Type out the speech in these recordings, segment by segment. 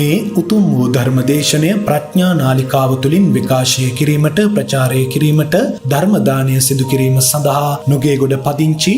මේ උතුම් වූ ධර්මදේශනය ප්‍රඥා නාලිකාව තුළින් විකාශය කිරීමට ප්‍රචාරය කිරීමට ධර්ම දානය සිදු කිරීම සඳහා නුගේගොඩ පදිංචි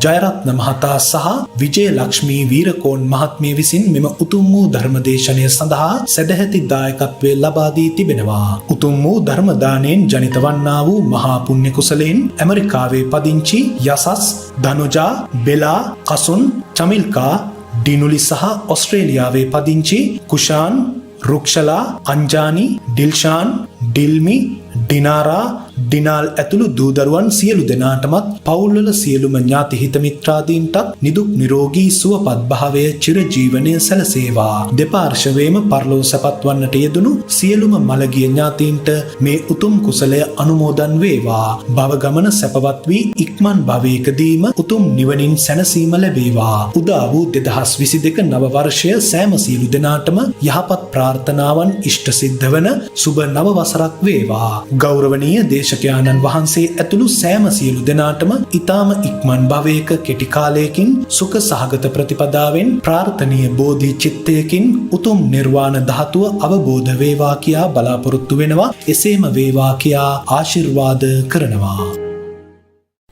ජයරත්න මහතා සහ විජයලක්ෂ්මී වීරකෝන් මහත්මිය විසින් මෙම උතුම් වූ ධර්මදේශනය සඳහා සැදැහැති දායකත්වය ලබා දී තිබෙනවා. උතුම් වූ ධර්ම දානයෙන් ජනිත වන්නා වූ මහා පුණ්‍ය කුසලයෙන් ඇමරිකාවේ පදිංචි යසස්, ධනුජා, බෙලා, කසුන්, චමිල්කා, ඩිනුලි සහ ඔස්ට්‍රේලියාවේ පදිංචි කුෂාන්, රුක්ෂලා, අංජානි, ඩිල්ෂාන්, ඩිල්මි, ඩිනාරා, ඩිනාල් ඇතුළු දූදරුවන් සියලු දෙනාටමත් පවුල්වල සියලුම ඥාති හිත මිත්‍රාදීන්ටත් නිදුක් නිරෝගී සුවපත් භාවය චිරජීවනය සැලසේවා. දෙපාර්ශවයේම පරලෝ සැපත් වන්නට යෙදුණු සියලුම මළගිය ඥාතීන්ට මේ උතුම් කුසලය අනුමෝදන් වේවා. භව ගමන සැපවත් වී ඉක්මන් භවයකදීම උතුම් නිවනින් සැනසීම ලැබේවා. උදා වූ 2022 නව වර්ෂය සෑම සියලු දෙනාටම යහපත් ප්‍රාර්ථනාවන් ඉෂ්ට සිද්ධ වන සුබ නව වසරක් වේවා. ගෞරවනීය දේශකයාණන් වහන්සේ ඇතුළු සෑම සියලු දෙනාටම ඊ타ම ඉක්මන් භවයක කෙටි කාලයකින් සුඛ සහගත ප්‍රතිපදාවෙන් ප්‍රාර්ථනීය බෝධි චිත්තයකින් උතුම් නිර්වාණ ධාතුව අවබෝධ වේවා කියා බලාපොරොත්තු වෙනවා. එසේම වේවා කියා ආශිර්වාද කරනවා.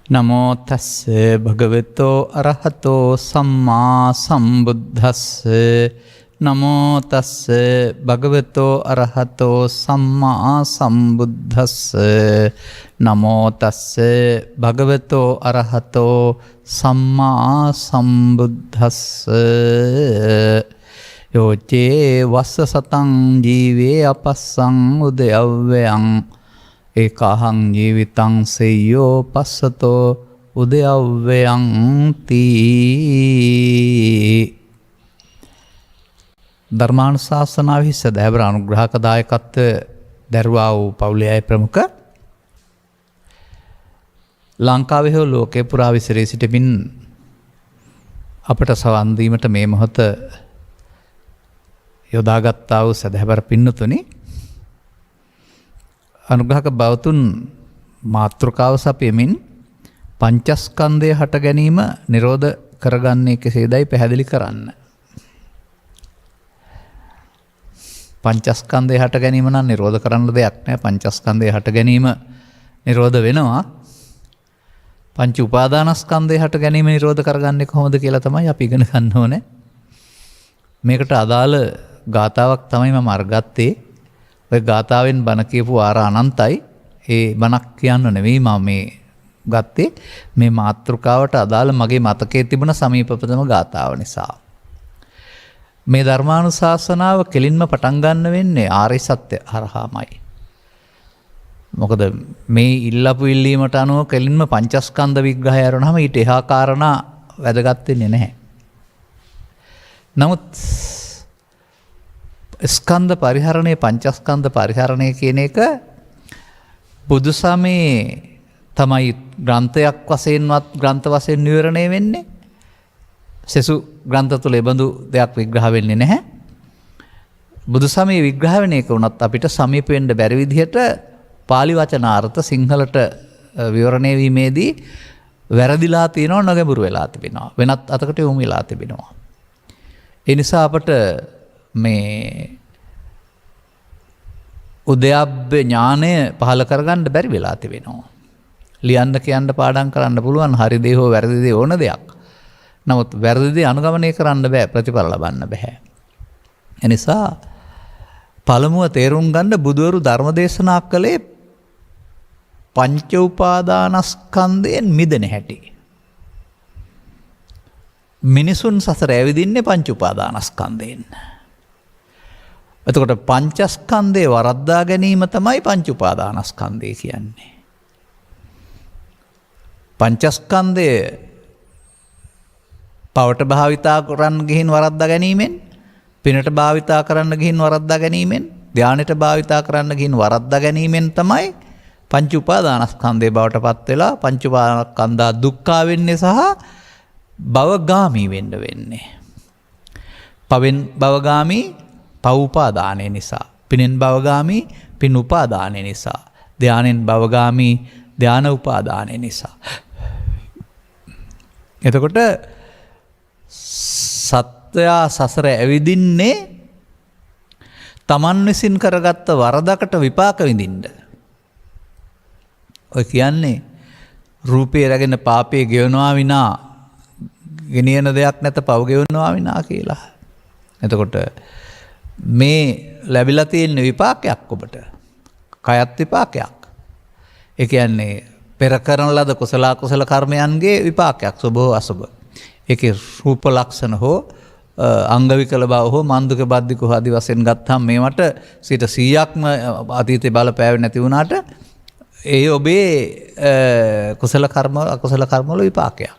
නමෝ තස්ස භගවතෝ අරහතෝ සම්මා සම්බුද්දස්ස නමෝ තස්ස භගවතෝ අරහතෝ සම්මා සම්බුද්දස්ස නමෝ තස්ස භගවතෝ අරහතෝ සම්මා සම්බුද්දස්ස යෝචේ වස්ස සතං ජීවේ අපස්සං උදයව්වයං ඒකාහං ජීවිතං සෙය්‍යෝ පස්සතෝ උදයව්වයං තී. ධර්මානුශාසනාවෙහි සදහැවර අනුග්‍රහක දායකත්වය දැරුවා වූ පවුලේ අය ප්‍රමුඛ ලංකාවේ හෝ ලෝකේ පුරා විසිරී සිටිමින් අපට සවන් දීමට මේ මොහොත යොදාගත්තා වූ සදහැවර පින්නතුනි, අනුග්‍රහක බවතුන් මාතෘකාව සපයමින් පංචස්කන්ධය හට ගැනීම නිරෝධ කරගන්නේ කෙසේදයි පැහැදිලි කරන්න. පංචස්කන්ධය හට ගැනීම නම් නිරෝධ කරන්න දෙයක් නෑ. පංචස්කන්ධය හට ගැනීම නිරෝධ වෙනවා. පංච උපාදානස්කන්ධය හට ගැනීම නිරෝධ කරගන්නේ කොහොමද කියලා තමයි අපි ඉගෙන ගන්න ඕනේ. මේකට අදාළ ගාතාවක් තමයි මම අරගත්තේ. ඔය ගාතාවෙන් බණ කියපු වාර අනන්තයි. ඒ බණක් කියන්න නෙවෙයි මම මේ ගත්තේ. මේ මාතෘකාවට අදාළ මගේ මතකයේ තිබුණ සමීපතම ගාතාව නිසා. මේ ධර්මානුශාසනාව කෙලින්ම පටන් ගන්න වෙන්නේ ආර්ය සත්‍ය හරහාමයි. මොකද මේ ඉල්ලපු ඉල්ලීමට අනුව කෙලින්ම පංචස්කන්ධ විග්‍රහය අරනහම ඊට එහා කාරණා වැදගත් වෙන්නේ නැහැ. නමුත් ස්කන්ධ පරිහරණය, පංචස්කන්ධ පරිහරණය කියන එක බුදුසමයේ තමයි ග්‍රන්ථයක් වශයෙන්වත් ග්‍රන්ථ වශයෙන් නිවරණය වෙන්නේ. සෙසු ග්‍රන්ථ තුළ එබඳු දෙයක් විග්‍රහ වෙන්නේ නැහැ. බුදු සමයේ විග්‍රහ වෙන එක වුණත් අපිට සමීප වෙන්න බැරි විදිහට පාලි වචනාර්ථ සිංහලට විවරණය වීමේදී වැරදිලා තියෙනවා, නොගැඹුරු වෙලා තිබෙනවා, වෙනත් අතකට යොමු වෙලා තිබෙනවා. ඒ නිසා අපට මේ උද්‍යප්ප ඥානය පහළ කරගන්න බැරි වෙලා තිබෙනවා. ලියන්න කියන්න පාඩම් කරන්න පුළුවන්, හරි දේ හෝ වැරදි දේ ඕන දෙයක්. නමුත් වැරදි දේ අනුගමනය කරන්න බෑ, ප්‍රතිඵල ලබන්න බෑ. එනිසා පළමුව තේරුම් ගන්න බුදුවරු ධර්ම දේශනා කළේ පංච උපාදානස්කන්ධයෙන් මිදෙන හැටි. මිනිසුන් සසර ඇවිදින්නේ පංච උපාදානස්කන්ධයෙන්. එතකොට පංචස්කන්ධේ වරද්දා ගැනීම තමයි පංච උපාදානස්කන්ධය කියන්නේ. පංචස්කන්ධය පවට භාවිතා කරන්න ගිහින් වරද්දා ගැනීමෙන්, පිනට භාවිතා කරන්න ගිහින් වරද්දා ගැනීමෙන්, ධානයට භාවිතා කරන්න ගිහින් වරද්දා ගැනීමෙන් තමයි පංච උපාදානස්කන්ධේ බවට පත් වෙලා පංච උපාදානස්කන්ධා දුක්ඛා වෙන්නේ සහ භවගාමී වෙන්නේ. පවෙන් භවගාමී පව උපාදානය නිසා, පිනෙන් භවගාමී පින් උපාදානය නිසා, ධානෙන් භවගාමී ධාන උපාදානය නිසා. එතකොට සත්වයා සසර ඇවිදින්නේ තමන් විසින් කරගත්ත වරදකට විපාක විඳින්න. ඔය කියන්නේ රූපේ රැගෙන පාපයේ ගෙවනවා විනා ගෙනියන දෙයක් නැත පව් ගෙවනවා විනා කියලා. එතකොට මේ ලැබිලා තියෙන විපාකයක් ඔබට. කයත් විපාකයක්. ඒ කියන්නේ පෙර කරන ලද කුසල අකුසල කර්මයන්ගේ විපාකයක් සුභ හෝ අසුභ. ඒකේ රූප ලක්ෂණ හෝ අංග විකල බව හෝ මන්දුක බද්ධික ආදී වශයෙන් ගත්තාම මේවට 100%ක්ම අතීතේ බලපෑවෙන්නේ නැති වුණාට ඒ ඔබේ කුසල කර්ම අකුසල කර්ම වල විපාකයක්.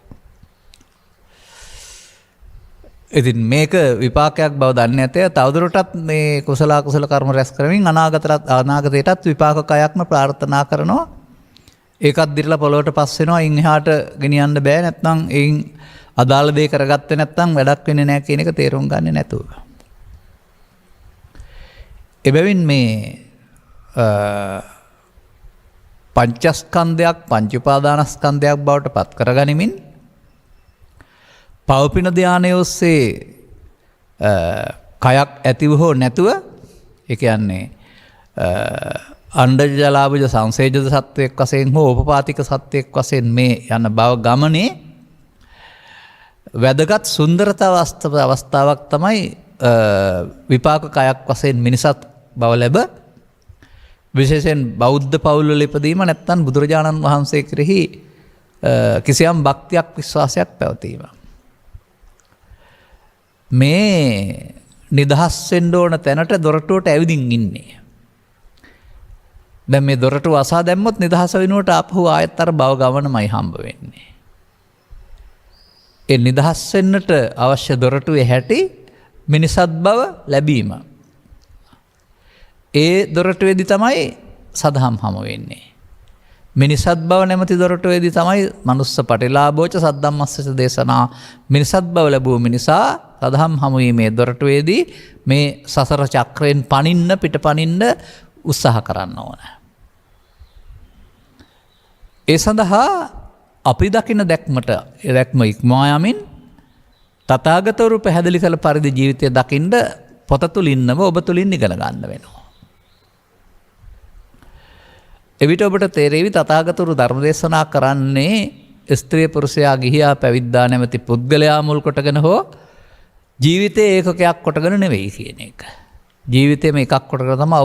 ඉතින් මේක විපාකයක් බව දන්නේ නැතේ තවදුරටත් මේ කුසල අකුසල කර්ම රැස් කරමින් අනාගතයටත් විපාක කයක්ම ප්‍රාර්ථනා කරනවා. ඒකත් දිරලා පොළොවට පස් වෙනවා. ඉන් එහාට ගෙනියන්න බෑ. නැත්නම් එයින් අදාළ දේ කරගත්තේ නැත්නම් වැඩක් වෙන්නේ නැහැ කියන එක තේරුම් ගන්නේ නැතුව. එබැවින් මේ පංචස්කන්ධයක් පංච උපාදානස්කන්ධයක් බවට පත් කරගනිමින් පවපින ධානයේ ඔස්සේ කයක් ඇතිව හෝ නැතුව ඒ කියන්නේ අණ්ඩජ ජලාභජ සංසේජද සත්වයක් වශයෙන් හෝ උපපාතික සත්වයක් වශයෙන් මේ යන බව ගමනේ වැදගත් සුන්දරතා අවස්ථාවක් තමයි විපාක කයක් වශයෙන් මිනිසත් බව ලැබ විශේෂයෙන් බෞද්ධ පවුල්වල ඉපදීම නැත්නම් බුදුරජාණන් වහන්සේ කෙරෙහි කිසියම් භක්තියක් විශ්වාසයක් පැවතීම. මේ නිදහස් වෙන්න ඕන තැනට දොරටුවට ඇවිදින් ඉන්නේ. දැන් මේ දොරටුව අසා දැම්මොත් නිදහස වෙනුවට ආපහු ආයෙත් අර භව ගමනමයි හම්බ වෙන්නේ. ඒ නිදහස් වෙන්නට අවශ්‍ය දොරටුවේ හැටි මිනිසත් බව ලැබීම. ඒ දොරටුවේදී තමයි සදහම් හමු වෙන්නේ. මිනිසත් බව නැමැති දොරටුවේදී තමයි මනුස්ස පටිලාභෝච සද්දම්මස්සස දේශනා මිනිසත් බව ලැබුව මිනිසා සදහම් හමු වීමේ දොරටුවේදී මේ සසර චක්‍රයෙන් පනින්න පිටපනින්න උත්සාහ කරන්න ඕන. ඒ සඳහා අපි දකින දැක්ම ඉක්මවා යමින් තථාගතවරු පැහැදිලි කළ පරිදි ජීවිතය දකින්න පොත තුලින්ම ඔබ තුලින් ඉගෙන ගන්න වෙනවා. එවිට ඔබට තේරෙවි තථාගතවරු ධර්ම දේශනා කරන්නේ ස්ත්‍රී පුරුෂයා ගිහියා පැවිද්දා නැමැති පුද්ගලයා මුල් කොටගෙන හෝ ජීවිතයේ ඒකකයක් කොටගෙන නෙවෙයි කියන එක. ජීවිතේම එකක් කොටගෙන තමයි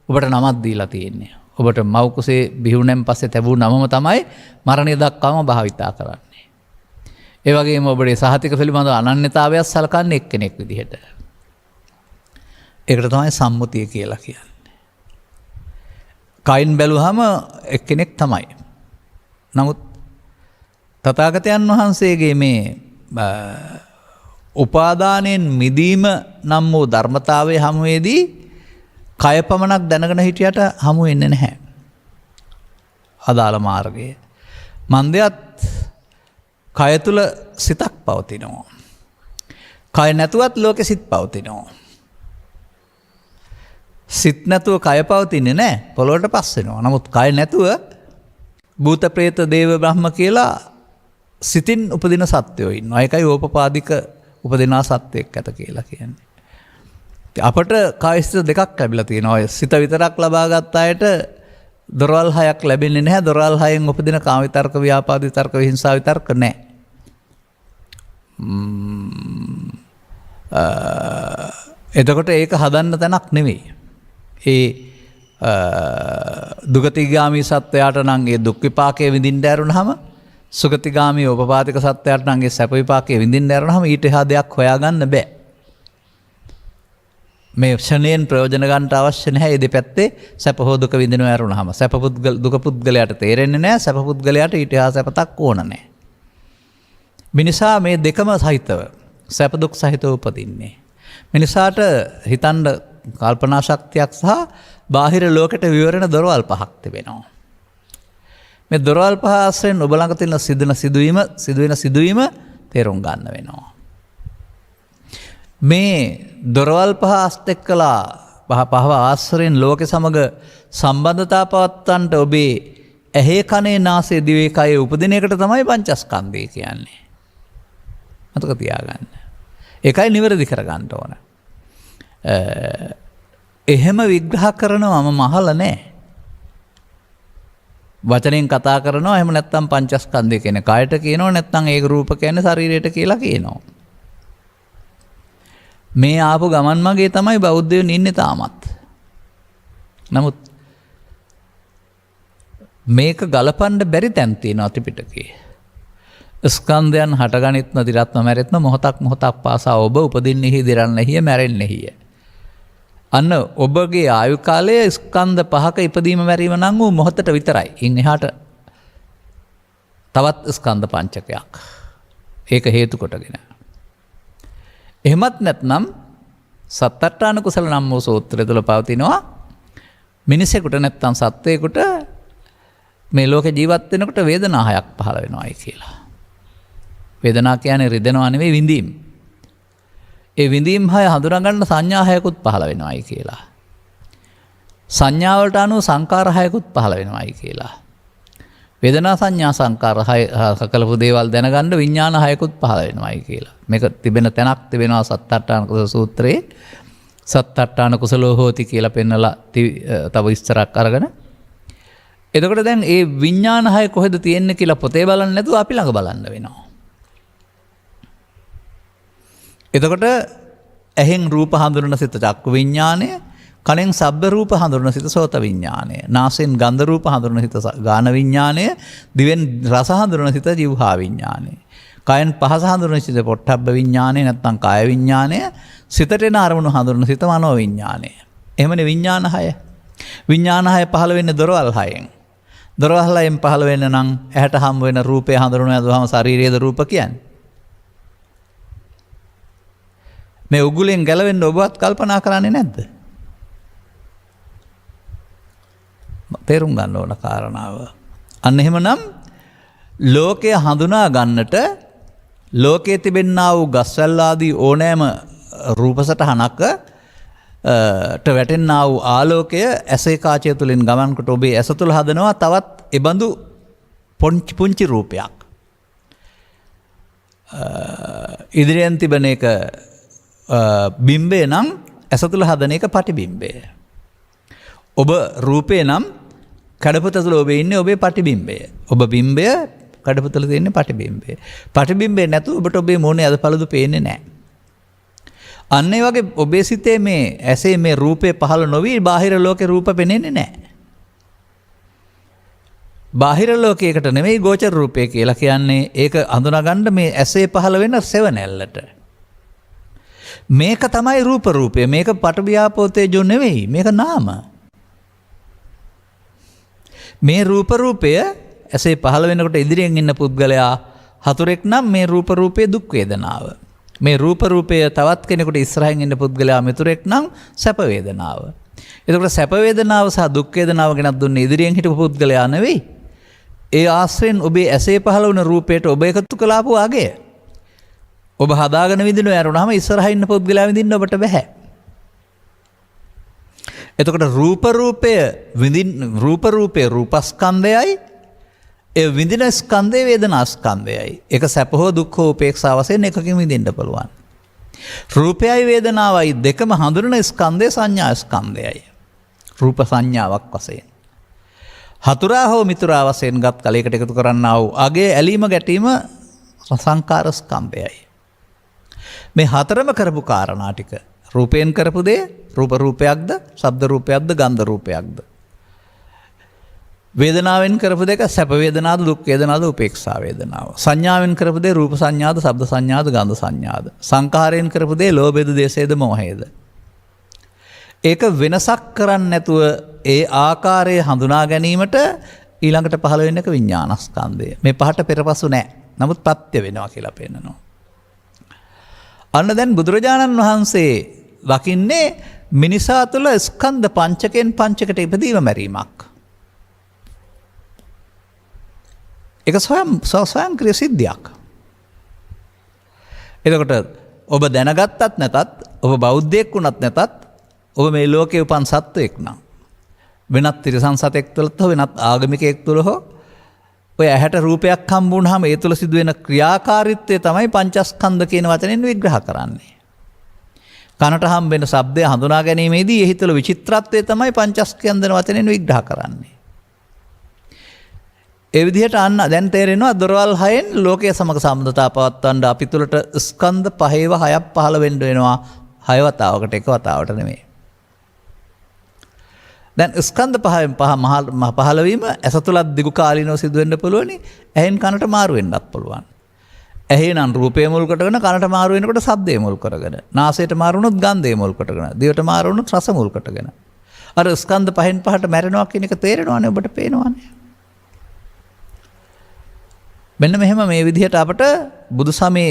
ඔබට නමක් දීලා තියෙන්නේ. ඔබට මව් කුසේ බිහුණෙන් පස්සේ ලැබූ නමම තමයි මරණය දක්වාම භාවිතා කරන්නේ. ඒ වගේම ඔබේ සහතික පිළිබඳව අනන්‍යතාවය සලකන්නේ එක්කෙනෙක් විදිහට. ඒකට තමයි සම්මුතිය කියලා කියන්නේ. කයින් බැලුවහම එක්කෙනෙක් තමයි. නමුත් තථාගතයන් වහන්සේගේ මේ උපාදානයෙන් මිදීම නම් වූ ධර්මතාවයේ හමුවේදී කය පමණක් දැනගෙන හිටියට හමු වෙන්නේ නැහැ. අදාළ මාර්ගයේ. මන්දයත් කය තුල සිතක් පවතිනවා. කය නැතුවත් ලෝකෙ සිත් පවතිනවා. සිත් නැතුව කය පවතින්නේ නැහැ. පොළොවට පස් වෙනවා. නමුත් කය නැතුව භූත ප්‍රේත දේව බ්‍රහ්ම කියලා සිතින් උපදින සත්වයෝ ඉන්නවා. ඒකයි ඕපපාදික උපදිනා සත්වයක් ඇත කියලා කියන්නේ. අපට කායස්ත දෙකක් ලැබිලා තියෙනවා. සිත විතරක් ලබා ගත්ත අයට දොරවල් හයක් ලැබෙන්නේ නැහැ. දොරවල් හයෙන් උපදින කාම විතර්ක, ව්‍යාපාද විතර්ක, හිංසා විතර්ක නැහැ. එතකොට ඒක හදන්න තැනක් නෙවෙයි. ඒ දුගතිගාමී සත්වයාට නම් ඒ දුක් විපාකයේ විඳින්න ඇරුණාම සුගතිගාමී උපපාදික සත්වයාට නම් ඒ සැප විපාකයේ විඳින්න ඇරුණාම ඊට එහා දෙයක් හොයාගන්න බෑ. මේ ක්ෂණයෙන් ප්‍රයෝජන ගන්නට අවශ්‍ය නැහැ. මේ දෙපැත්තේ සැප හෝ දුක විඳිනවා ඇරුණාම සැප දුක පුද්ගලයාට තේරෙන්නේ නැහැ. සැප පුද්ගලයාට ඊට එහා සැපතක් ඕන නැහැ. මිනිසා මේ දෙකම සහිතව සැප දුක් සහිතව උපදින්නේ. මිනිසාට හිතන්න කල්පනා ශක්තියක් සහ බාහිර ලෝකෙට විවරණ දොරවල් පහක් තිබෙනවා. මේ දොරවල් පහ ආශ්‍රයෙන් ඔබ ළඟ තියෙන සිදුවෙන සිදුවීම තේරුම් ගන්න වෙනවා. මේ දොරවල් පහ අස්තෙක් කළා පහව ආශ්‍රයෙන් ලෝකෙ සමග සම්බන්ධතා පවත්වන්නට ඔබේ ඇහි කනේ නාසයේ දිවේ කයේ උපදින එකට තමයි පංචස්කන්ධය කියන්නේ. මතක තියාගන්න. ඒකයි නිවැරදි කරගන්න ඕන. එහෙම විග්‍රහ කරනවම මහල නෑ. වචනෙන් කතා කරනවා එහෙම නැත්නම් පංචස්කන්ධය කියන කයට කියනවා නැත්නම් ඒක රූප කියන්නේ ශරීරයට කියලා කියනවා. මේ ආපු ගමන් මගේ තමයි බෞද්ධයෝ ඉන්නේ තාමත්. නමුත් මේක ගලපන්න බැරි තැන් තියෙනවා ත්‍රිපිටකයේ. ස්කන්ධයන් හටගනිත් නදිරත්ම මැරෙත්ම මොහොතක් පාසා ඔබ උපදින්නෙහි දිරන්නෙහි මැරෙන්නෙහිය. අන්න ඔබගේ ආයු කාලයේ ස්කන්ධ පහක ඉපදීම මැරීම නම් වූ මොහොතට විතරයි. ඉන් එහාට තවත් ස්කන්ධ පංචකයක්. ඒක හේතු කොටගෙන. එහෙමත් නැත්නම් සත්තට්ඨාන කුසල නම් වූ සූත්‍රය තුළ පවතිනවා මිනිසෙකුට නැත්නම් සත්වයෙකුට මේ ලෝකේ ජීවත් වෙනකොට වේදනා හයක් පහළ වෙනවායි කියලා. වේදනා කියන්නේ රිදෙනවා නෙවෙයි විඳීම්. ඒ විඳීම් හය හඳුනා ගන්න සංඥා හයකුත් පහළ වෙනවායි කියලා. සංඥාවලට අනුව සංකාර හයකුත් පහළ වෙනවායි කියලා. වේදනා සංඥා සංකාර හය කලපු දේවල් දැනගන්න විඥාන හයකුත් පහළ වෙනවායි කියලා. මේක තිබෙන තැනක් තිබෙනවා සත්තට්ඨාන කුසල සූත්‍රයේ. සත්තට්ඨාන කුසලෝ හෝති කියලා පෙන්නලා තව විස්තරයක් අරගෙන. එතකොට දැන් ඒ විඥාන හය කොහෙද තියෙන්නේ කියලා පොතේ බලන්න නැතුව අපි ළඟ බලන්න වෙනවා. එතකොට ඇහෙන් රූප හඳුනන සිත චක්කු විඥානය, කනෙන් ශබ්ද රූප හඳුනන සිත සෝත විඥානය, නාසයෙන් ගන්ධ රූප හඳුනන සිත ගාන විඥානය, දිවෙන් රස හඳුනන සිත જીවහා විඥානය, කයෙන් පහස හඳුනන සිත පොට්ටබ්බ විඥානය නැත්නම් කාය විඥානය, සිතට එන අරමුණු හඳුනන සිත මනෝ විඥානය. එහෙමනේ විඥාන හය. විඥාන හය පහළ වෙන්නේ දොරවල් හයෙන්. දොරවල් හයෙන් පහළ වෙන්න නම් ඇහැට හම් වෙන රූපය හඳුනන යදුවම ශාරීරියද රූප කියන්නේ. මේ උගුලෙන් ගැලවෙන්න ඔබවත් කල්පනා කරන්නේ නැද්ද? තේරුම් ගන්න ඕන කාරණාව. අන්න එහෙමනම් ලෝකය හඳුනා ගන්නට ලෝකයේ තිබෙන්නා වූ ගස්වැල් ආදී ඕනෑම රූප සටහනක ට වැටෙන්නා වූ ආලෝකය ඇසේ කාචය තුළින් ගමන් කොට ඔබේ ඇස තුළ හදනවා තවත් එබඳු පුංචි රූපයක්. ඉදිරියෙන් තිබෙන එක බිම්බේ නම් ඇස තුළ හදන එක පටිබිම්බය. ඔබ රූපේ නම් කඩපත තුළ ඔබ ඉන්නේ ඔබේ පටිබිම්බය. ඔබ බිම්බය කඩපත තුළ තියෙන්නේ පටිබිම්බය. පටිබිම්බේ නැතුව ඔබට ඔබේ මොනේ අද පළදු පේන්නේ නැහැ. අන්න ඒ වගේ ඔබේ සිතේ මේ ඇසේ මේ රූපේ පහළ නොවි බාහිර ලෝකේ රූප පෙනෙන්නේ නැහැ. බාහිර ලෝකයකට නෙමෙයි ගෝචර රූපය කියලා කියන්නේ ඒක අඳුනගන්න මේ ඇසේ පහළ වෙන සෙවණැල්ලට. මේක තමයි රූපය. මේක පටවියාපෝ තේජෝ නෙවෙයි. මේක නාම. මේ රූපය ඇසේ පහළ වෙනකොට ඉදිරියෙන් ඉන්න පුද්ගලයා හතුරෙක් නම් මේ රූපයේ දුක් වේදනාව. මේ රූපය තවත් කෙනෙකුට ඉස්සරහින් ඉන්න පුද්ගලයා මිතුරෙක් නම් සැප වේදනාව. එතකොට සැප වේදනාව සහ දුක් වේදනාව ගැනත් දුන්නේ ඉදිරියෙන් හිටපු පුද්ගලයා නෙවෙයි. ඒ ආශ්‍රයෙන් ඔබේ ඇසේ පහළ වුණ රූපයට ඔබ එකතු කළාපු අගය. ඔබ හදාගෙන විඳිනව යරුණාම ඉස්සරහින් ඉන්න පුද්ගලයා විඳින්න ඔබට බෑ. එතකොට රූපය රූපස්කන්ධයයි ඒ විඳින ස්කන්ධය වේදනා ස්කන්ධයයි. ඒක සැප හෝ දුක් හෝ උපේක්ෂා වශයෙන් එකකින් විඳින්න පුළුවන්. රූපයයි වේදනාවයි දෙකම හඳුනන ස්කන්ධය සංඥා ස්කන්ධයයි. රූප සංඥාවක් වශයෙන්. හතුරා හෝ මිතුරා වශයෙන් ගත් කලයකට එකතු කරන්නා වූ අගේ ඇලීම ගැටීම සංකාර ස්කන්ධයයි. මේ හතරම කරපු කාරණා ටික රූපයෙන් කරපු දේ රූපයක්ද, ශබ්ද රූපයක්ද, ගන්ධ රූපයක්ද? වේදනාවෙන් කරපු දෙක සැප වේදනාද, දුක් වේදනාද, උපේක්ෂා වේදනාව. සංඥාවෙන් කරපු දේ රූප සංඥාද, ශබ්ද සංඥාද, ගන්ධ සංඥාද. සංඛාරයෙන් කරපු දේ ලෝභයද, දේශයද, මොහයද. ඒක වෙනසක් කරන්නේ නැතුව ඒ ආකාරයේ හඳුනා ගැනීමට ඊළඟට පහළ වෙන එක විඥානස්කන්ධය. මේ පහට පෙරපසු නැහැ. නමුත් පත්‍ය වෙනවා කියලා පෙන්නනවා. අන්න දැන් බුදුරජාණන් වහන්සේ දකින්නේ මිනිසා තුළ ස්කන්ධ පංචකයෙන් පංචකට ඉපදීම මැරීමක්. ඒක ස්වයංක්‍රීය සිද්ධියක්. එතකොට ඔබ දැනගත්තත් නැතත්, ඔබ බෞද්ධයෙක් වුණත් නැතත්, ඔබ මේ ලෝකේ උපන් සත්වයෙක් නම් වෙනත් තිරසන් සතෙක් තුළ හෝ වෙනත් ආගමිකයෙක් තුළ හෝ ඔය ඇහැට රූපයක් හම්බුනහම ඒ තුළ සිදුවෙන ක්‍රියාකාරීත්වය තමයි පංචස්කන්ධ කියන වචනෙන් විග්‍රහ කරන්නේ. කනට හම්බෙන ශබ්දය හඳුනා ගැනීමේදී එහි තුළ විචිත්‍රත්වය තමයි පංචස්කන්ධ වචනෙන් විග්‍රහ කරන්නේ. ඒ විදිහට අන්න දැන් තේරෙනවා දොරවල් හයෙන් ලෝකයේ සමග සම්බන්ධතාව පවත්වන්න අපි තුළට ස්කන්ධ පහේව හයක් පහළ වෙන්න වෙනවා. හය වතාවකට එක වතාවට නෙමෙයි. දැන් ස්කන්ධ පහෙන් පහළ වීම ඇස තුලත් දිගු කාලීනව සිදු වෙන්න පුළුවනි. ඇහෙන් කනට මාරු වෙන්නත් පුළුවන්. ඇහි නම් රූපය මුල් කොටගෙන කනට මාරු වෙනකොට ශබ්දය මුල් කරගෙන. නාසයට මාරු වුණොත් ගන්ධය මුල් කොටගෙන. දිවට මාරු වුණොත් රස මුල් කොටගෙන. අර ස්කන්ධ පහෙන් පහට මැරෙනවා කියන එක තේරෙනවනේ ඔබට පේනවනේ. මෙන්න මෙහෙම මේ විදිහට අපට බුදුසමේ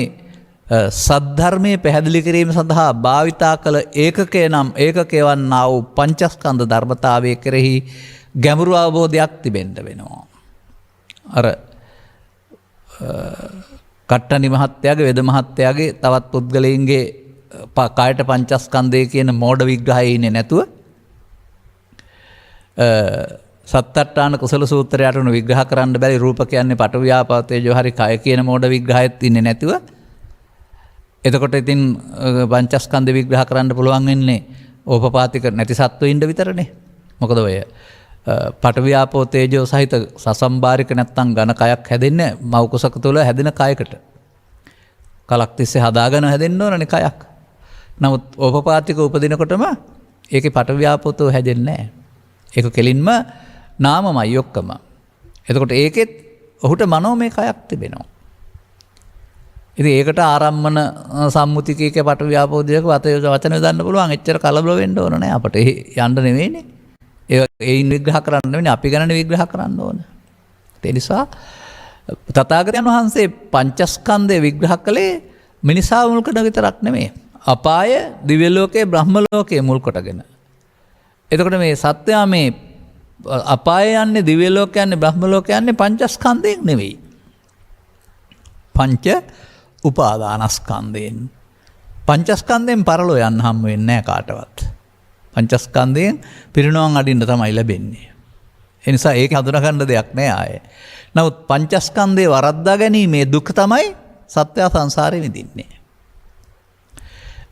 සද්ධර්මයේ පැහැදිලි කිරීම සඳහා භාවිතා කළ ඒකකය නම් ඒකකය වන්නා වූ පංචස්කන්ධ ධර්මතාවය කෙරෙහි ගැඹුරු අවබෝධයක් තිබෙන්න වෙනවා. අර කට්ටනි මහත්තයාගේ වෙද මහත්තයාගේ තවත් පුද්ගලයින්ගේ කායට පංචස්කන්ධය කියන මෝඩ විග්‍රහයේ ඉන්නේ නැතුව සත්තට්ඨාන කුසල සූත්‍රයට උන විග්‍රහ කරන්න බැරි රූප කියන්නේ පඨවි ආපෝ තේජෝ හරි කය කියන මෝඩ විග්‍රහයත් ඉන්නේ නැතුව එතකොට ඉතින් පංචස්කන්ධ විග්‍රහ කරන්න පුළුවන් වෙන්නේ ඕපපාතික නැති සත්වෙින්ද විතරනේ. මොකද ඔය පඨවි ආපෝ තේජෝ සහිත සසම්බාරික නැත්තම් ඝන කයක් හැදෙන්නේ මව් කුසක තුළ හැදෙන කයකට. කලක් තිස්සේ හදාගෙන හැදෙන්න ඕනනේ කයක්. නමුත් ඕපපාතික උපදිනකොටම ඒකේ පඨවි ආපෝ තෝ හැදෙන්නේ නැහැ. ඒක කෙලින්ම නාමමයි ඔක්කම. එතකොට ඒකෙත් ඔහුට මනෝමය කයක් තිබෙනවා. ඉතින් ඒකට ආරම්මන සම්මුතිකයක පටවි ආපෝ දෙයක වචන යොදන්න පුළුවන්. එච්චර කලබල වෙන්න ඕන නෑ අපට. යන්න නෙවෙයිනේ. ඒයින් විග්‍රහ කරන්න නෙවෙයි අපි ගැන විග්‍රහ කරන්න ඕන. ඒ නිසා තථාගතයන් වහන්සේ පංචස්කන්ධය විග්‍රහ කළේ මිනිසා මුල් කරගෙන විතරක් නෙමෙයි. අපාය, දිව්‍ය ලෝකයේ, බ්‍රහ්ම ලෝකයේ මුල් කොටගෙන. එතකොට මේ සත්‍යය මේ අපාය යන්නේ, දිව්‍ය ලෝක යන්නේ, බ්‍රහ්ම ලෝක යන්නේ පංචස්කන්ධයෙන් නෙවෙයි. පංච උපාදානස්කන්ධයෙන්. පංචස්කන්ධයෙන් පරලෝ යන්න හම් වෙන්නේ නැහැ කාටවත්. පංචස්කන්ධයෙන් පිරිනොවන් අඩින්න තමයි ලැබෙන්නේ. ඒ නිසා ඒක හඳුනා ගන්න දෙයක් නෑ ආයේ. නමුත් පංචස්කන්ධේ වරද්දා ගැනීමේ දුක තමයි සත්‍ය සංසාරේ විඳින්නේ.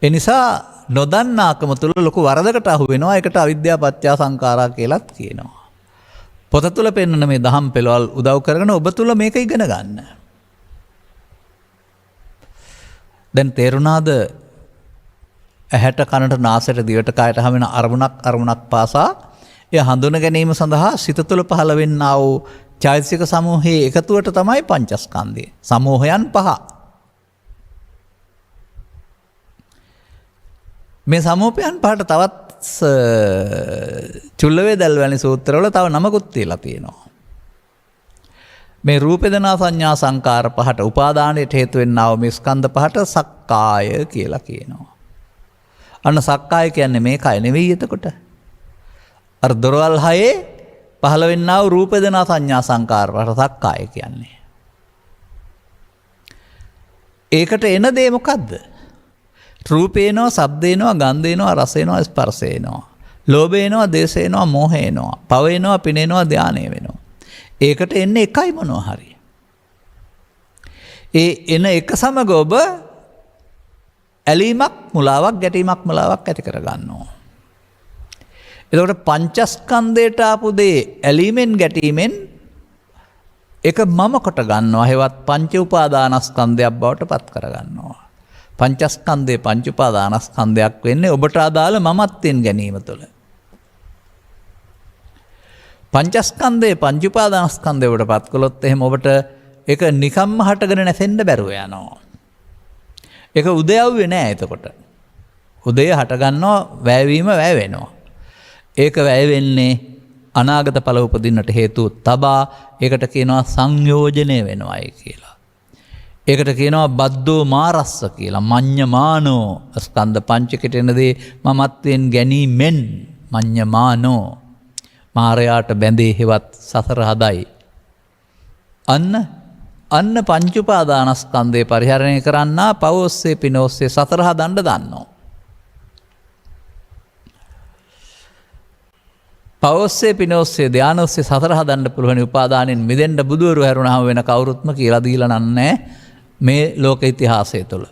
ඒ නිසා නොදන්නාකම තුළ ලොකු වරදකට අහු වෙනවා. ඒකට අවිද්‍යාව පත්‍ය සංඛාරා කියලාත් කියනවා. පොත තුළ පෙන්වන මේ දහම් පෙළවල් උදව් කරගෙන ඔබ තුළ මේක ඉගෙන ගන්න. දැන් තේරුණාද ඇහැට කනට නාසයට දිවට කයට හැමෙන අරමුණක් පාසා එය හඳුන ගැනීම සඳහා සිත තුළ පහළ වෙන්නා වූ චෛතසික සමූහයේ එකතුවට තමයි පංචස්කන්ධය. සමූහයන් 5. මේ සමූහයන් 5ට තවත් චුල්ලවේදල් වැනි සූත්‍රවල තව නමකුත් තියලා තියෙනවා. මේ රූප වේදනා සංඥා සංකාර 5ට උපාදානයට හේතු වෙන්නා වූ මේ ස්කන්ධ 5ට සක්කාය කියලා කියනවා. අන්න සක්කාය කියන්නේ මේ කය නෙවෙයි එතකොට. අර දොරවල් හයේ පහළ වෙන්නා වූ රූප වේදනා සංඥා සංකාර 5ට සක්කාය කියන්නේ. ඒකට එන දේ මොකද්ද? රූපේනවා, ශබ්දේනවා, ගන්ධේනවා, රසේනවා, ස්පර්ශේනවා. ලෝභේනවා, දේශේනවා, මෝහේනවා. පවේනවා, පිනේනවා, ධානය වෙනවා. ඒකට එන්නේ එකයි මොනවා හරි. ඒ එන එක සමග ඔබ ඇලීමක්, මුලාවක්, ගැටීමක්, මුලාවක් ඇති කර ගන්නවා. එතකොට පංචස්කන්ධයට ආපු දේ ඇලීමෙන් ගැටීමෙන් ඒක මම කොට ගන්නවා. හේවත් පංච උපාදානස්කන්ධයක් බවට පත් කර ගන්නවා. පංචස්කන්ධේ පංච උපාදානස්කන්ධයක් වෙන්නේ ඔබට අදාළ මමත්වෙන් ගැනීම තුළ. පංචස්කන්ධේ පංච උපාදානස්කන්ධයට පත් කළොත් එහෙම ඔබට ඒක නිකම්ම හටගෙන නැසෙන්න බැරුව යනවා. ඒක උදයව්වේ නෑ එතකොට. උදේ හට ගන්නවා, වැයවීම වැය වෙනවා. ඒක වැය වෙන්නේ අනාගත ඵල උපදින්නට හේතු තබා ඒකට කියනවා සංයෝජනය වෙනවායි කියලා. ඒකට කියනවා බද්දෝ මාරස්ස කියලා. මඤ්ඤමානෝ ස්කන්ධ පංචකයට එනදී මමත්වෙන් ගැනීමෙන් මඤ්ඤමානෝ මාරයාට බැඳේ හෙවත් සසර හදයි. අන්න පංච උපාදානස්කන්ධය පරිහරණය කරන්නා පවොස්සේ පිනොස්සේ සතර හදන්න දන්නවා. පවොස්සේ පිනොස්සේ ධානොස්සේ සතර හදන්න පුළුවන් උපාදානෙන් මිදෙන්න බුදුවරු හැරුණාම වෙන කවුරුත්ම කියලා දීලා නෑ මේ ලෝක ඉතිහාසය තුළ.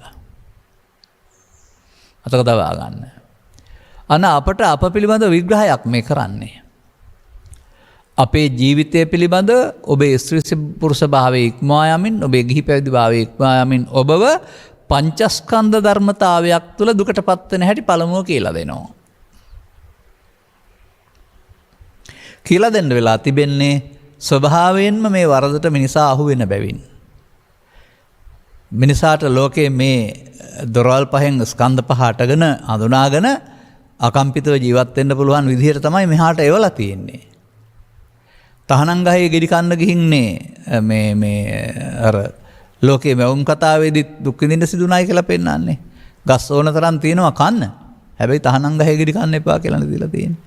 අතක දවා ගන්න. අන්න අපට අප පිළිබඳ විග්‍රහයක් මේ කරන්නේ. අපේ ජීවිතය පිළිබඳ ඔබේ ස්ත්‍රී පුරුෂ භාවයේ ඉක්මවා යමින් ඔබේ ගිහි පැවිදි භාවයේ ඉක්මවා යමින් ඔබව පංචස්කන්ධ ධර්මතාවයක් තුළ දුකට පත්වන හැටි පළමුව කියලා දෙනවා. කියලා දෙන්න වෙලා තිබෙන්නේ ස්වභාවයෙන්ම මේ වරදට මිනිසා අහු වෙන බැවින්. මිනිසාට ලෝකයේ මේ දොරවල් පහෙන් ස්කන්ධ පහ අටගෙන හඳුනාගෙන අකම්පිතව ජීවත් වෙන්න පුළුවන් විදිහට තමයි මෙහාට එවලා තියෙන්නේ. තහනම් ගහේ ගෙඩි කන්න ගිහින්නේ මේ අර ලෝකයේ මවුන් කතාවේදී දුක් විඳින්න සිදුනායි කියලා පෙන්නන්නේ. ගස් ඕන තරම් තියෙනවා කන්න. හැබැයි තහනම් ගහේ ගෙඩි කන්න එපා කියලා දීලා තියෙන්නේ.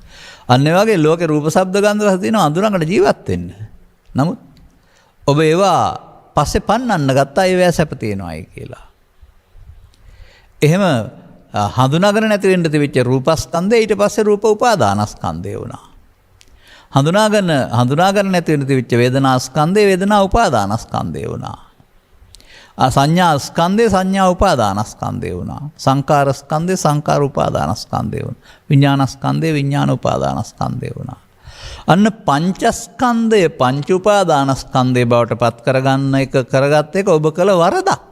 අන්න ඒ වගේ ලෝකේ රූප ශබ්ද ගන්ධ රස තියෙනවා අඳුරකට ජීවත් වෙන්න. නමුත් ඔබ ඒවා පස්සේ පන්නන්න ගත්තා ඒවැ සැප තියෙනවායි කියලා. එහෙම හඳුනාගෙන නැති වෙන්න තිබිච්ච රූපස්කන්ධය ඊට පස්සේ රූප උපාදානස්කන්ධය වුණා. හඳුනාගෙන නැති වෙන්න තිබිච්ච වේදනාස්කන්ධය වේදනා උපාදානස්කන්ධය වුණා. සංඥාස්කන්ධය සංඥා උපාදානස්කන්ධය වුණා. සංකාරස්කන්ධය සංකාර උපාදානස්කන්ධය වුණා. විඥානස්කන්ධය විඥාන උපාදානස්කන්ධය වුණා. අන්න පංචස්කන්ධය පංච උපාදානස්කන්ධය බවට පත් කරගන්න එක කරගත්ත එක ඔබ කළ වරදක්.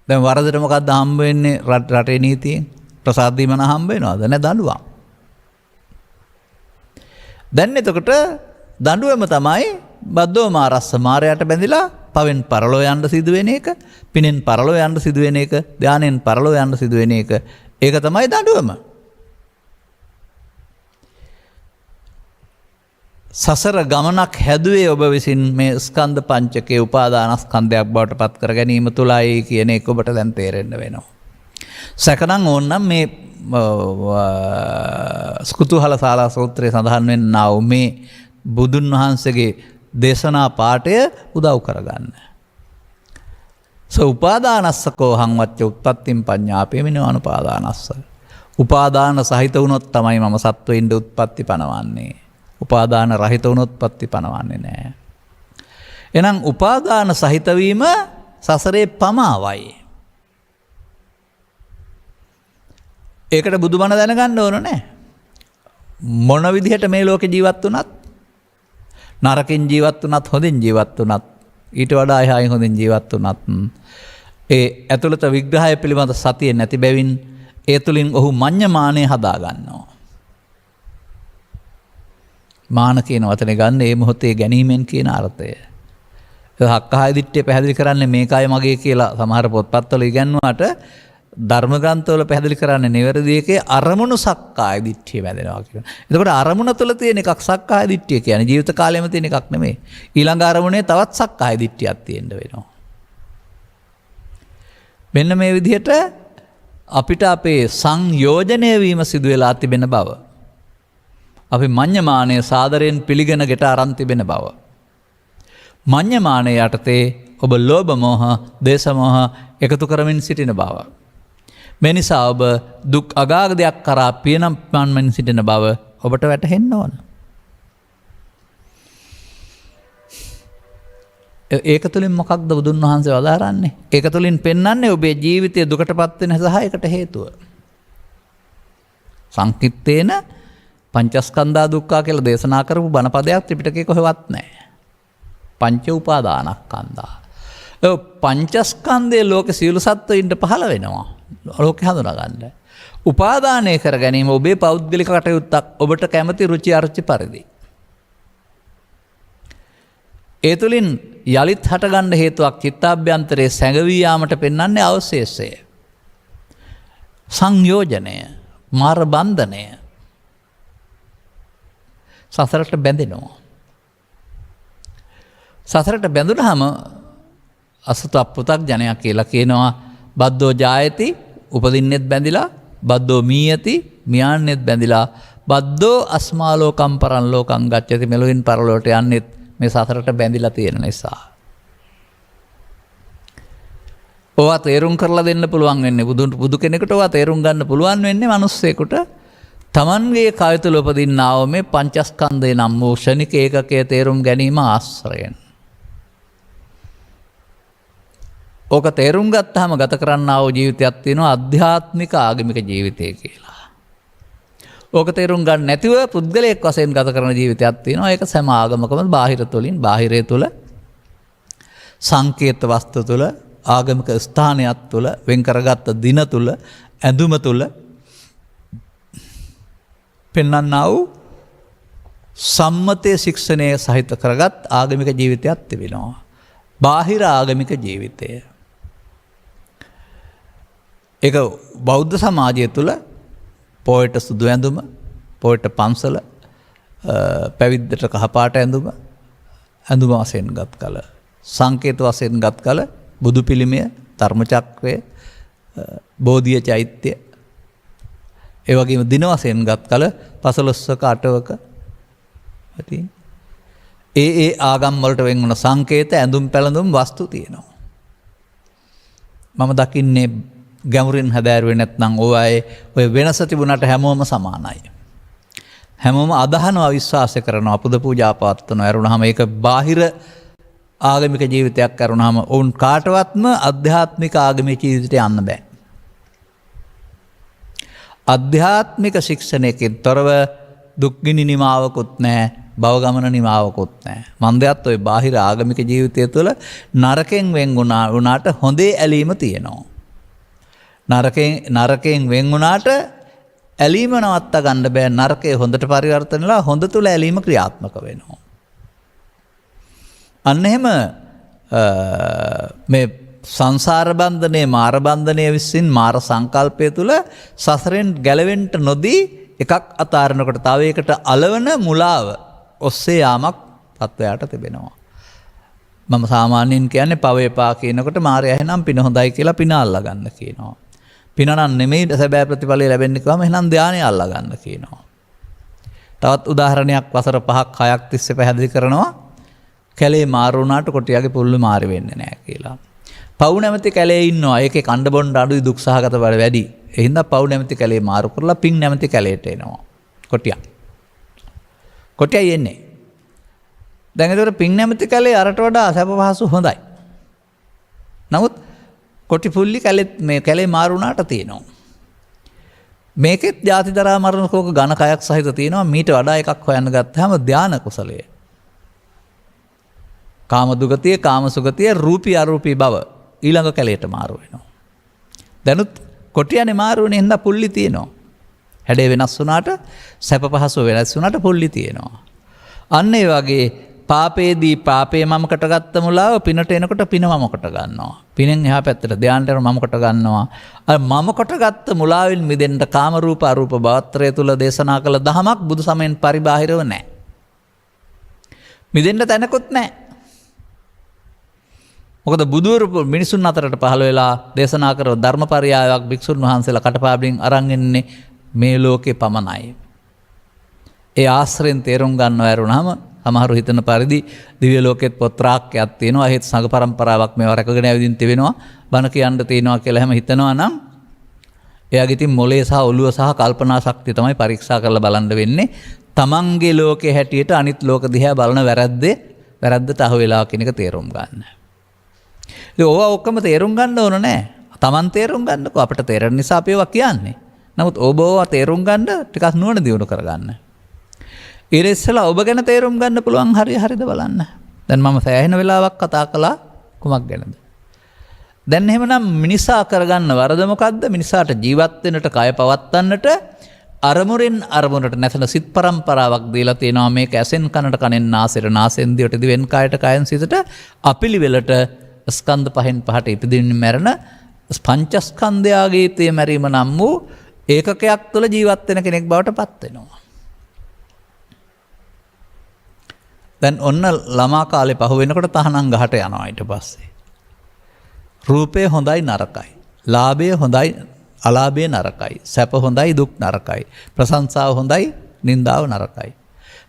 දැන් වරදට මොකක්ද හම්බ වෙන්නේ රටේ නීතියෙන්? ප්‍රසාද දීමන හම්බ වෙනවද? නැ දඬුවම්. දැන් එතකොට දඬුවම තමයි බද්දෝ මාරස්ස මාරයට බැඳිලා පවෙන් පරලෝ යන්න සිදුවෙන එක, පිනෙන් පරලෝ යන්න සිදුවෙන එක, ධානයෙන් පරලෝ යන්න සිදුවෙන එක. ඒක තමයි දඬුවම. සසර ගමනක් හැදුවේ ඔබ විසින් මේ ස්කන්ධ පංචකයේ උපාදානස්කන්ධයක් බවට පත් කර ගැනීම තුලයි කියන එක ඔබට දැන් තේරෙන්න වෙනවා. සැකනම් ඕනනම් මේ ස්කුතුහල ශාලා සූත්‍රයේ සඳහන් වෙන්නා වූ මේ බුදුන් වහන්සේගේ දේශනා පාඨය උදව් කරගන්න. උපාදානස්සකෝ හං වච්ච උත්පත්තිම් පඤ්ඤාපේ මිනෝ අනුපාදානස්ස. උපාදාන සහිත වුණොත් තමයි මම සත්වෙින්ද උත්පත්ති පනවන්නේ. උපාදාන රහිත වුණොත් උත්පත්ති පනවන්නේ නැහැ. එහෙනම් උපාදාන සහිත වීම සසරේ පමාවයි. ඒකට බුදුබණ දැනගන්න ඕන නෑ. මොන විදිහට මේ ලෝකේ ජීවත් වුණත් නරකින් ජීවත් වුණත් හොඳින් ජීවත් වුණත් ඊට වඩා එහායින් හොඳින් ජීවත් වුණත් ඒ ඇතුළත විග්‍රහය පිළිබඳ සතිය නැති බැවින් ඒ තුලින් ඔහු මඤ්ඤමානය හදා ගන්නවා. මාන කියන වචනේ ගන්න මේ මොහොතේ ගැනීමෙන් කියන අර්ථය. හක්කහයි දිට්ඨිය පැහැදිලි කරන්නේ මේකයි මගේ කියලා සමහර පොත්පත්වල ඉගන්වුවාට ධර්ම ග්‍රන්ථවල පැහැදිලි කරන්නේ නිවැරදි එකේ අරමුණු සක්කාය දිට්ඨිය වැදෙනවා කියන. එතකොට අරමුණ තුළ තියෙන එකක් සක්කාය දිට්ඨිය කියන්නේ ජීවිත කාලෙම තියෙන එකක් නෙමෙයි. ඊළඟ අරමුණේ තවත් සක්කාය දිට්ඨියක් තියෙන්න වෙනවා. මෙන්න මේ විදිහට අපිට අපේ සංයෝජනය වීම සිදු වෙලා තිබෙන බව. අපි මඤ්ඤමානය සාදරයෙන් පිළිගෙන ගෙට අරන් තිබෙන බව. මඤ්ඤමානය යටතේ ඔබ ලෝභ මෝහ, දේශ මෝහ එකතු කරමින් සිටින බව. මේ නිසා ඔබ දුක් අගාධයක් කරා පියනම් පන්මින් සිටින බව ඔබට වැටහෙන්න ඕන. ඒක තුළින් මොකක්ද බුදුන් වහන්සේ වදාරන්නේ? ඒක තුළින් පෙන්වන්නේ ඔබේ ජීවිතයේ දුකටපත් වෙන සහ ඒකට හේතුව. සංකිට්ඨේන පංචස්කන්ධා දුක්ඛා කියලා දේශනා කරපු බණපදයක් ත්‍රිපිටකේ කොහෙවත් නැහැ. පංච උපාදානස්කන්ධා. ඒ පංචස්කන්ධයේ ලෝකේ සියලු සත්ත්වයින්ට පහළ වෙනවා. ලෝකේ හඳුනා ගන්න. උපාදානය කර ගැනීම ඔබේ පෞද්ගලික කටයුත්තක් ඔබට කැමති රුචි අරුචි පරිදි. ඒ තුලින් යලිත් හටගන්න හේතුවක් චිත්තාභ්‍යන්තරයේ සැඟවී යාමට පෙන්වන්නේ අවශේෂය. සංයෝජනය, මාර බන්ධනය. සසරට බැඳෙනවා. සසරට බැඳුනහම අසුත පෘථග්ජනයා කියලා කියනවා බද්දෝ ජායති උපදින්නෙත් බැඳිලා, බද්දෝ මීයති මියන්නෙත් බැඳිලා, බද්දෝ අස්මාලෝකම් පරන් ලෝකං ගච්ඡති මෙලොවින් පරලොවට යන්නෙත් මේ සසරට බැඳිලා තියෙන නිසා. ඔවා තේරුම් කරලා දෙන්න පුළුවන් වෙන්නේ බුදු කෙනෙකුට. ඔවා තේරුම් ගන්න පුළුවන් වෙන්නේ මිනිස්සෙකුට. තමන්ගේ කය තුළ උපදින්නා වූ මේ පංචස්කන්ධය නම් වූ ක්ෂණික ඒකකයේ තේරුම් ගැනීම ආශ්‍රයෙන්. ඕක තේරුම් ගත්තාම ගත කරන්නා වූ ජීවිතයක් තියෙනවා අධ්‍යාත්මික ආගමික ජීවිතය කියලා. ඕක තේරුම් ගන්න නැතිව පුද්ගලයෙක් වශයෙන් ගත කරන ජීවිතයක් තියෙනවා. ඒක සෑම ආගමකම බාහිර තුලින් බාහිරය තුල සංකේත වස්තු තුල ආගමික ස්ථානයක් තුල වෙන් කරගත්ත දින තුල ඇඳුම තුල පෙන්වන්නා වූ සම්මතයේ ශික්ෂණය සහිත කරගත් ආගමික ජීවිතයක් තිබෙනවා. බාහිර ආගමික ජීවිතය. ඒක බෞද්ධ සමාජය තුළ පොයට සුදු ඇඳුම, පොයට පන්සල, පැවිද්දට කහපාට ඇඳුම, ඇඳුම වශයෙන් ගත් කල, සංකේත වශයෙන් ගත් කල බුදු පිළිමය, ධර්මචක්‍රය, බෝධිය චෛත්‍ය, ඒ වගේම දින වශයෙන් ගත් කල පසළොස්වක අටවක ඒ ආගම් වලට වෙන් වන සංකේත ඇඳුම් පැළඳුම් වස්තු තියෙනවා. මම දකින්නේ ගැඹුරින් හැදෑරුවේ නැත්නම් ඔය වෙනස තිබුණාට හැමෝම සමානයි. හැමෝම අදහනවා විශ්වාස කරනවා පුද පූජා පවත්වනවා. ඇරුණාම ඒක බාහිර ආගමික ජීවිතයක් කරුණාම ඔවුන් කාටවත්ම අධ්‍යාත්මික ආගමික ජීවිතයට යන්න බෑ. අධ්‍යාත්මික ශික්ෂණයකින් තොරව දුක්ගිනි නිමාවකුත් නැහැ, භවගමන නිමාවකුත් නැහැ. මන්දයත් ඔය බාහිර ආගමික ජීවිතය තුළ නරකෙන් වෙන් වුණාට හොඳේ ඇලීම තියෙනවා. නරකයෙන් වෙන් වුණාට ඇලීම නවත්ත ගන්න බෑ. නරකය හොඳට පරිවර්තන වෙලා හොඳ තුල ඇලීම ක්‍රියාත්මක වෙනවා. අන්න එහෙම මේ සංසාර බන්ධනයේ මාර බන්ධනයේ විසින් මාර සංකල්පය තුල සසරෙන් ගැලවෙන්න නොදී එකක් අතාරනකොට තව එකකට අලවන මුලාව ඔස්සේ යාමක් තත්වයට තිබෙනවා. මම සාමාන්‍යයෙන් කියන්නේ පව එපා කියනකොට මාරයා එහෙනම් පින හොඳයි කියලා පින අල්ලා ගන්න කියනවා. පින නම් නෙමෙයි සැබෑ ප්‍රතිඵලය ලැබෙන්නේ කිව්වම එහෙනම් ධානය අල්ලා ගන්න කියනවා. තවත් උදාහරණයක් වසර 5ක් 6ක් තිස්සේ පැහැදිලි කරනවා. කැලේ මාරු වුණාට කොටියාගේ පුල්ලු මාරු වෙන්නේ නැහැ කියලා. පව් නැමැති කැලේ ඉන්නවා. ඒකේ කණ්ඩ බොණ්ඩ අඩුයි දුක් සහගත බව වැඩි. ඒ හින්දා පව් නැමැති කැලේ මාරු කරලා පින් නැමැති කැලේට එනවා. කොටියයි එන්නේ. දැන් ඒතර පින් නැමැති කැලේ අරට වඩා සැප පහසු හොඳයි. නමුත් කොටි පුල්ලි කැලේ මාරු වුණාට තියෙනවා. මේකෙත් ಜಾති දරා මරණ කෝක ඝන කයක් සහිත තියෙනවා. මීට වඩා එකක් හොයන්න ගත්තාම ධානා කුසලය. කාම දුගතිය, කාම සුගතිය, රූපී අරූපී බව ඊළඟ කැලේට මාරු වෙනවා. දැනුත් කොටියනේ මාරු වෙන්නේ හින්දා පුල්ලි තියෙනවා. හැඩේ වෙනස් වුණාට සැප පහසු වෙනස් වුණාට පුල්ලි තියෙනවා. අන්න ඒ වගේ පාපේදී පාපේ මමකට ගත්ත මුලාව පිනට එනකොට පින මමකට ගන්නවා. පිනෙන් එහා පැත්තට ධානයට මමකට ගන්නවා. අර මමකට ගත්ත මුලාවෙන් මිදෙන්න කාම රූප අරූප භවත්‍රය තුල දේශනා කළ දහමක් බුදු සමයෙන් පරිබාහිරව නැහැ. මිදෙන්න තැනකුත් නැහැ. මොකද බුදුවරු මිනිසුන් අතරට පහළ වෙලා දේශනා කරව ධර්මපරියායක් භික්ෂුන් වහන්සේලා කටපාඩමින් අරන් එන්නේ මේ ලෝකේ පමණයි. ඒ ආශ්‍රයෙන් තේරුම් ගන්නව ඇරුණාම සමහරු හිතන පරිදි දිව්‍ය ලෝකෙත් පොත් රාක්කයක් තියෙනවා. ඒත් සංඝ පරම්පරාවක් මේවා රැකගෙන ඇවිදින් තිබෙනවා. බණ කියන්න තියෙනවා කියලා හැම හිතනවා නම් එයාගේ තින් මොලේ සහ ඔළුව සහ කල්පනා ශක්තිය තමයි පරීක්ෂා කරලා බලන්න වෙන්නේ. තමන්ගේ ලෝකේ හැටියට අනිත් ලෝක දිහා බලන වැරද්දට අහු වෙලා කියන එක තේරුම් ගන්න. ඉතින් ඕවා ඔක්කොම තේරුම් ගන්න ඕන නෑ. තමන් තේරුම් ගන්නකො අපිට තේරෙන නිසා අපි ඒවා කියන්නේ. නමුත් ඕවා තේරුම් ගන්න ටිකක් නුවණ දියුණු කරගන්න. ඊට ඉස්සෙල්ලා ඔබ ගැන තේරුම් ගන්න පුළුවන් හරියද බලන්න. දැන් මම සෑහෙන වෙලාවක් කතා කළා කුමක් ගැනද? දැන් එහෙමනම් මිනිසා කරගන්න වරද මොකද්ද? මිනිසාට ජීවත් වෙන්නට, කය පවත්වන්නට අරමුණෙන් අරමුණට නැසන සිත් පරම්පරාවක් දීලා තියෙනවා. මේක ඇසෙන් කනට, කනෙන් නාසයට, නාසෙන් දිවට, දිවෙන් කයට, කයෙන් සිතට අපිලිවෙලට ස්කන්ධ පහෙන් පහට ඉපදෙමින් මැරෙන පංචස්කන්ධයාගේ තේ මැරීම නම් වූ ඒකකයක් තුළ ජීවත් වෙන කෙනෙක් බවට පත් වෙනවා. දැන් ඔන්න ළමා කාලේ පහු වෙනකොට තහනම් ගහට යනවා. ඊට පස්සේ රූපය හොඳයි නරකයි, ලාභය හොඳයි අලාභය නරකයි, සැප හොඳයි දුක් නරකයි, ප්‍රශංසාව හොඳයි නින්දාව නරකයි.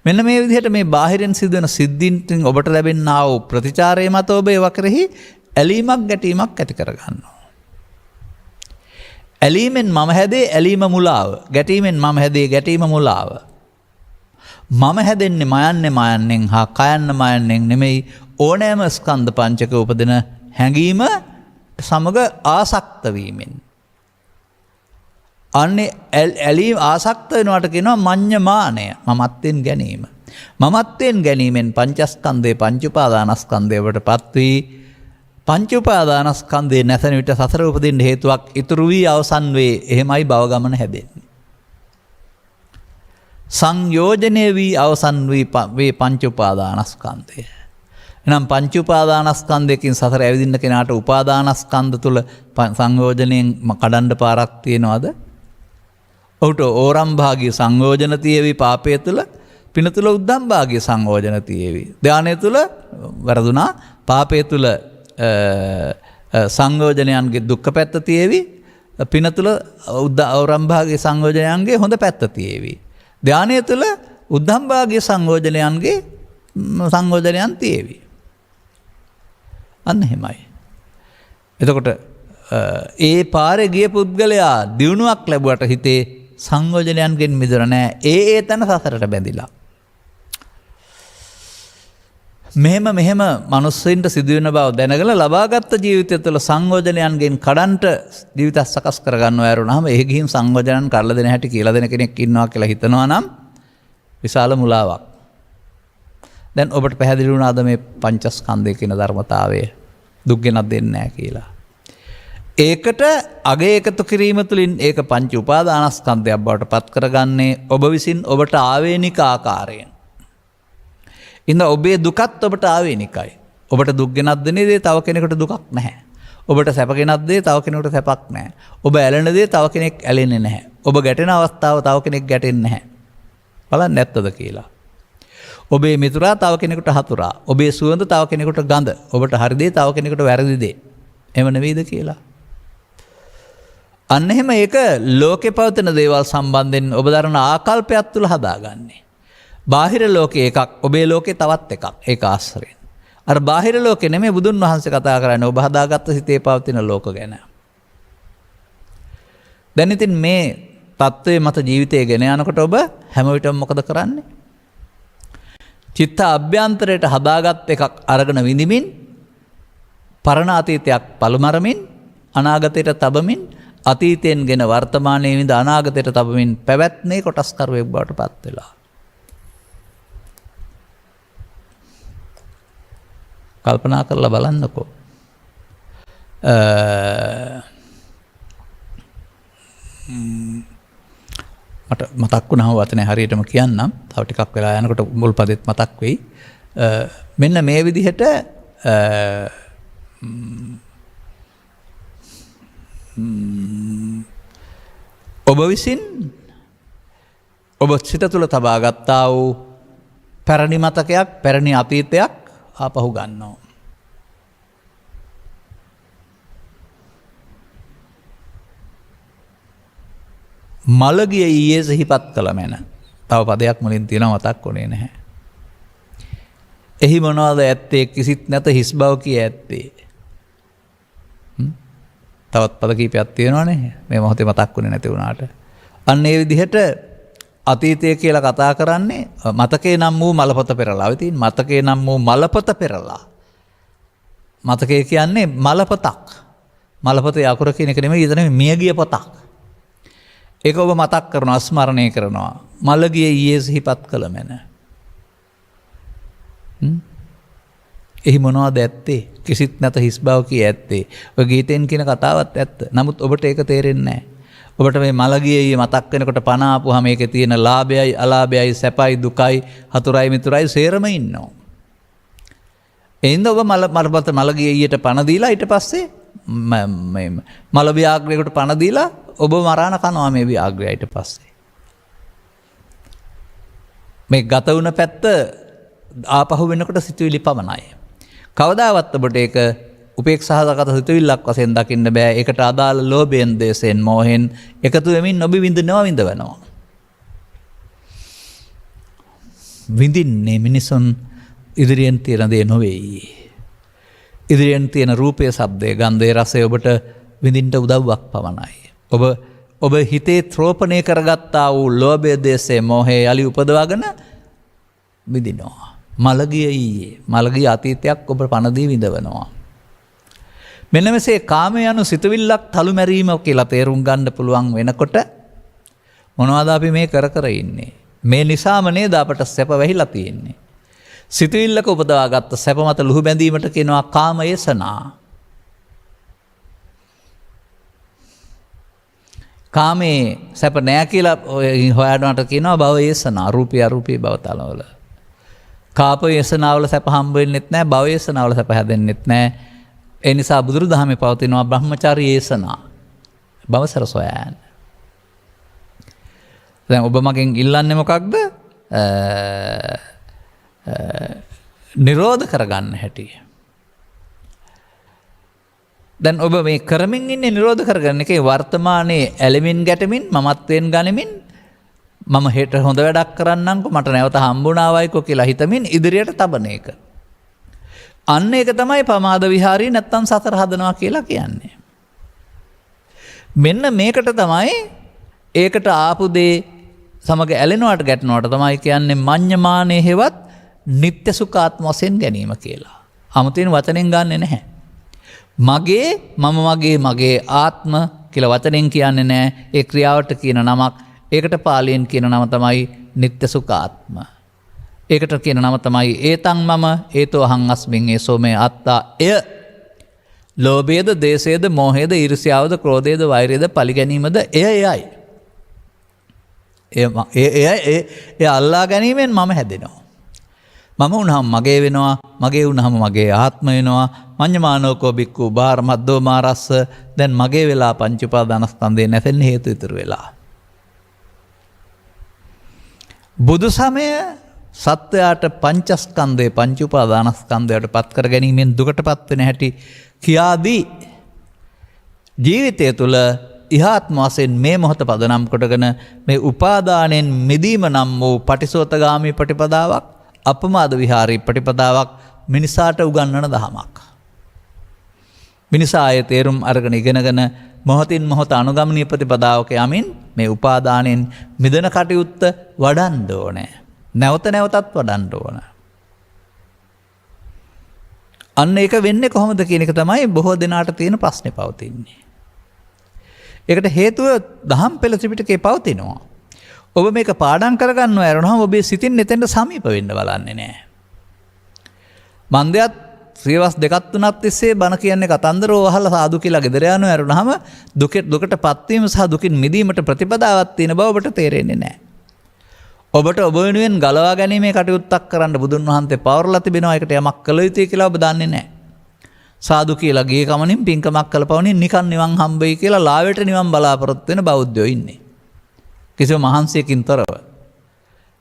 මෙන්න මේ විදිහට මේ බාහිරින් සිදුවෙන සිද්ධීන්ගෙන් ඔබට ලැබෙනා වූ ප්‍රතිචාරය මත ඔබ ඒවා කෙරෙහි ඇලීමක් ගැටීමක් ඇති කර ගන්නවා. ඇලීමෙන් මම හැදේ ඇලීම මුලාව, ගැටීමෙන් මම හැදේ ගැටීම මුලාව. මම හැදෙන්නේ මායන්නෙන් හා කයන්න මායන්නෙන් නෙමෙයි. ඕනෑම ස්කන්ධ පංචක උපදින හැඟීම සමග ආසක්ත වීමෙන්. අන්නේ ඇලීම ආසක්ත වෙනවට කියනවා මඤ්ඤමානය, මමත්වෙන් ගැනීම. මමත්වෙන් ගැනීමෙන් පංචස්කන්ධේ පංච උපාදානස්කන්ධයට පත් වී පංච උපාදානස්කන්ධේ නැසෙන විට සසර උපදින්න හේතුවක් ඉතුරු වී අවසන් වේ. එහෙමයි භව ගමන හැදෙන්නේ. සංයෝජනය වී අවසන් වේ පංච උපාදානස්කන්ධය. එනම් පංච උපාදානස්කන්ධයකින් සසර ඇවිදින්න කෙනාට උපාදානස්කන්ධ තුල සංයෝජනයෙන් කඩන්න පාරක් තියනවාද? ඔහුට ඕරම් භාගී සංයෝජන තියේවි පාපය තුල, පින තුල උද්දම් භාගී සංයෝජන තියේවි. ධානය තුල වරදුනා, පාපය තුල සංයෝජනයන්ගේ දුක්ඛ පැත්ත තියේවි, පින තුල ඕරම් භාගී සංයෝජනයන්ගේ හොඳ පැත්ත තියේවි. ධානය තුල උද්දම් භාගී සංයෝජනයන්ගේ සංයෝජනයන් තියේවි. අන්න එහෙමයි. එතකොට ඒ පාරේ ගිය පුද්ගලයා දියුණුවක් ලැබුවට හිතේ සංයෝජනයන්ගෙන් මිදුණ නැහැ. ඒ තැන සසරට බැඳිලා. මෙහෙම මනුස්සයින්ට සිදුවෙන බව දැනගල ලබාගත් ජීවිතය තුළ සංයෝජනයන්ගෙන් කඩන්ට ජීවිත සකස් කරගන්නවා ඇරුණාම ඒ ගිහින් සංයෝජනයන් කරලා දෙන හැටි කියලා දෙන කෙනෙක් ඉන්නවා කියලා හිතනවා නම් විශාල මුලාවක්. දැන් ඔබට පැහැදිලි වුණාද මේ පංචස්කන්ධය කියන ධර්මතාවය දුක් ගෙනත් දෙන්නේ නැහැ කියලා? ඒකට අගය එකතු කිරීම තුළින් ඒක පංච උපාදානස්කන්ධයක් බවට පත් කරගන්නේ ඔබ විසින් ඔබට ආවේනික ආකාරයෙන්. ඉන්න ඔබේ දුකත් ඔබට ආවේනිකයි. ඔබට දුක් ගෙනත් දෙන දේ තව කෙනෙකුට දුකක් නැහැ. ඔබට සැප ගෙනත් දේ තව කෙනෙකුට සැපක් නැහැ. ඔබ ඇලෙන දේ තව කෙනෙක් ඇලෙන්නේ නැහැ. ඔබ ගැටෙන අවස්ථාව තව කෙනෙක් ගැටෙන්නේ නැහැ. බලන්න නැත්තද කියලා. ඔබේ මිතුරා තව කෙනෙකුට හතුරා. ඔබේ සුවඳ තව කෙනෙකුට ගඳ. ඔබට හරි දේ තව කෙනෙකුට වැරදි දේ. එහෙම නෙවෙයිද කියලා. අන්න එහෙම ඒක ලෝකේ පවතින දේවල් සම්බන්ධයෙන් ඔබ දරන ආකල්පයක් තුල හදාගන්නේ. බාහිර ලෝකේ එකක්, ඔබේ ලෝකේ තවත් එකක්. ඒක ආශ්‍රයෙන්. අර බාහිර ලෝකේ නෙමෙයි බුදුන් වහන්සේ කතා කරන්නේ ඔබ හදාගත්ත සිතේ පවතින ලෝක ගැන. දැන් ඉතින් මේ தત્ත්වයේ මත ජීවිතය ගෙන යනකොට ඔබ හැම විටම මොකද කරන්නේ? චිත්ත අභ්‍යන්තරයට හදාගත් එකක් අරගෙන විඳිමින්, පරණ අතීතයක් පළුමරමින්, අනාගතයට තබමින්, අතීතයෙන් ගෙන වර්තමානයේ විඳ අනාගතයට තබමින් පැවැත්නේ කොටස්කරුවෙක් බවට පත් වෙලා. කල්පනා කරලා බලන්නකෝ. මට මතක් වුණාම වචනේ හරියටම කියන්නම්. තව ටිකක් වෙලා යනකොට මුල් පදෙත් මතක් වෙයි. මෙන්න මේ විදිහට ඔබ විසින් ඔබ සිත තුළ තබා ගත්තා වූ පැරණි මතකයක්, පැරණි අතීතයක් ආපහු ගන්නවා. මළගිය ඊයේ සිහිපත් කළ මැන. තව පදයක් මුලින් තියෙනවා මතක් වුණේ නැහැ. එහි මොනවද ඇත්තේ? කිසිත් නැත හිස් බව කිය ඇත්තේ. තවත් පද කීපයක් තියෙනවානේ මේ මොහොතේ මතක් වුණේ නැති වුණාට. අන්න ඒ විදිහට අතීතය කියලා කතා කරන්නේ මතකේ නම් වූ මලපොත පෙරලා. ඉතින් මතකේ නම් වූ මලපොත පෙරලා. මතකේ කියන්නේ මලපොතක්. මලපොතේ අකුර කියන එක නෙමෙයි, ඊතන මියගිය පොතක්. ඒක ඔබ මතක් කරනවා, ස්මරණය කරනවා. මළගිය ඊයේ සිහිපත් කළ මැන. එහි මොනවද ඇත්තේ? කිසිත් නැත හිස් බව කිය ඇත්තේ. ඔය ගීතෙන් කියන කතාවත් ඇත්ත. නමුත් ඔබට ඒක තේරෙන්නේ නැහැ. ඔබට මේ මළගිය ඊයේ මතක් වෙනකොට පණ ආපුවාම මේකේ තියෙන ලාභයයි අලාභයයි සැපයි දුකයි හතුරයි මිතුරයි සේරම ඉන්නවා. එින්ද ඔබ මළගිය ඊයට පණ දීලා ඊට පස්සේ මල ව්‍යාග්‍රයකට පණ දීලා ඔබ මරාණ කනවා මේ ව්‍යාග්‍රයයිට පස්සේ. මේ ගත වුණ පැත්ත ආපහු වෙනකොට සිතුවිලි පමණයි. කවදාවත් ඔබට ඒක උපේක්ෂාසගත සිතුවිල්ලක් වශයෙන් දකින්න බෑ. ඒකට අදාළ ලෝභයෙන්, දේශයෙන්, මෝහෙන් එකතු වෙමින් ඔබ විඳවනවා. විඳින්නේ මිනිසුන් ඉදිරියෙන් තියෙන දේ නොවේයි. ඉදිරියෙන් තියෙන රූපය, ශබ්දය, ගන්ධය, රසය ඔබට විඳින්න උදව්වක් පමණයි. ඔබ හිතේ ත්‍රෝපණය කරගත්තා වූ ලෝභය, දේශය, මෝහය යලි උපදවාගෙන විඳිනවා. මළගිය ඊයේ, මළගිය අතීතයක් ඔබ පණ දී විඳවනවා. මෙන්න මෙසේ කාමය යනු සිතුවිල්ලක් තලු මැරීම කියලා තේරුම් ගන්න පුළුවන් වෙනකොට මොනවද අපි මේ කර ඉන්නේ? මේ නිසාම නේද අපට සැප වැහිලා තියෙන්නේ. සිතුවිල්ලක උපදවාගත්ත සැප මත ලුහු බැඳීමට කියනවා කාම යසනා. කාමේ සැප නෑ කියලා හොයනවට කියනවා භව යසනා, රූපී අරූපී භව තලවල. කාප යසනාවල සැප හම්බ වෙන්නෙත් නෑ, භව යසනාවල සැප හැදෙන්නෙත් නෑ. ඒ නිසා බුදුරදහමේ පවතිනවා බ්‍රහ්මචාරී යසනා, භවසර සොයෑම. දැන් ඔබ මගෙන් ඉල්ලන්නේ මොකක්ද? නිරෝධ කරගන්න හැටි. දැන් ඔබ මේ කරමින් ඉන්නේ නිරෝධ කරගන්න එකේ වර්තමානයේ ඇලෙමින් ගැටෙමින් මමත්වයෙන් ගනිමින් මම හෙට හොඳ වැඩක් කරන්නම්කො මට නැවත හම්බුණාවයිකෝ කියලා හිතමින් ඉදිරියට තබන එක. අන්න ඒක තමයි පමාද විහාරී නැත්තම් සතර හදනවා කියලා කියන්නේ. මෙන්න මේකට තමයි ඒකට ආපු දේ සමග ඇලෙනවට ගැටෙනවට තමයි කියන්නේ මඤ්ඤමානේ හෙවත් නිත්‍ය සුඛාත්ම වශයෙන් ගැනීම කියලා. 아무තෙන් වචනෙන් ගන්නෙ නැහැ. මගේ මම මගේ ආත්ම කියලා වචනෙන් කියන්නේ නැහැ. ඒ ක්‍රියාවට කියන නමක්. ඒකට පාලියෙන් කියන නම තමයි නිත්‍ය සුඛාත්ම. ඒකට කියන නම තමයි ඒතං මම ඒතෝ අහං අස්මින් ඒසෝ මේ අත්තා. එය ලෝභයේද, දේශයේද, මෝහයේද, ඊර්ෂ්‍යාවද, ක්‍රෝධයේද, වෛරයේද, පරිගැනීමද එයයි. ඒ අල්ලා ගැනීමෙන් මම හැදෙනවා. මම උනහම මගේ වෙනවා, මගේ උනහම මගේ ආත්ම වෙනවා. මඤ්ඤමානෝකෝ බික්ඛු බාරමද්දෝ මාරස්ස. දැන් මගේ වෙලා පංච උපාදානස්කන්ධේ නැසෙන්න හේතු ඉතුරු වෙලා. බුදු සමය සත්වයාට පංචස්කන්ධේ පංච උපාදානස්කන්ධයට පත් කර ගැනීමෙන් දුකටපත් වෙන හැටි කියාදී ජීවිතය තුළ ඉහාත්ම වශයෙන් මේ මොහොත පදනම් කොටගෙන මේ උපාදානයෙන් මිදීම නම් වූ පටිසෝතගාමී ප්‍රතිපදාවක්, අපමාද විහාරී ප්‍රතිපදාවක් මිනිසාට උගන්වන දහමක්. මිනිසා ආයේ තේරුම් අරගෙන ඉගෙනගෙන මොහොතින් මොහොත අනුගමනීය ප්‍රතිපදාවක යමින් මේ උපාදානයෙන් මිදෙන කටයුත්ත වඩන්න ඕනේ. නැවත නැවතත් වඩන්න ඕන. අන්න ඒක වෙන්නේ කොහොමද කියන එක තමයි බොහෝ දෙනාට තියෙන ප්‍රශ්නේ පවතින්නේ. ඒකට හේතුව දහම් පෙළ ත්‍රිපිටකේ පවතිනවා. ඔබ මේක පාඩම් කරගන්නව ඇරුණාම ඔබේ සිතින් එතෙන්ට සමීප වෙන්න බලන්නේ නැහැ. මන්දයත් ශ්‍රීවස් දෙකක් තුනක් තිස්සේ බණ කියන්නේ කතන්දරෝ අහලා සාදු කියලා ගෙදර යනවා ඇරුණාම දුකටපත් වීම සහ දුකින් මිදීමට ප්‍රතිපදාවක් තියෙන බව ඔබට තේරෙන්නේ නැහැ. ඔබට ඔබ වෙනුවෙන් ගලවා ගැනීමේ කටයුත්තක් කරන්න බුදුන් වහන්සේ පවර්ලා තිබෙනවා. ඒකට යමක් කළ යුතුයි කියලා ඔබ දන්නේ නැහැ. සාදු කියලා ගියේ කමනින් පින්කමක් කළපවනින් නිකන් නිවන් හම්බෙයි කියලා ලාවෙට නිවන් බලාපොරොත්තු වෙන බෞද්ධයෝ ඉන්නේ. කිසිම මහන්සියකින් තොරව.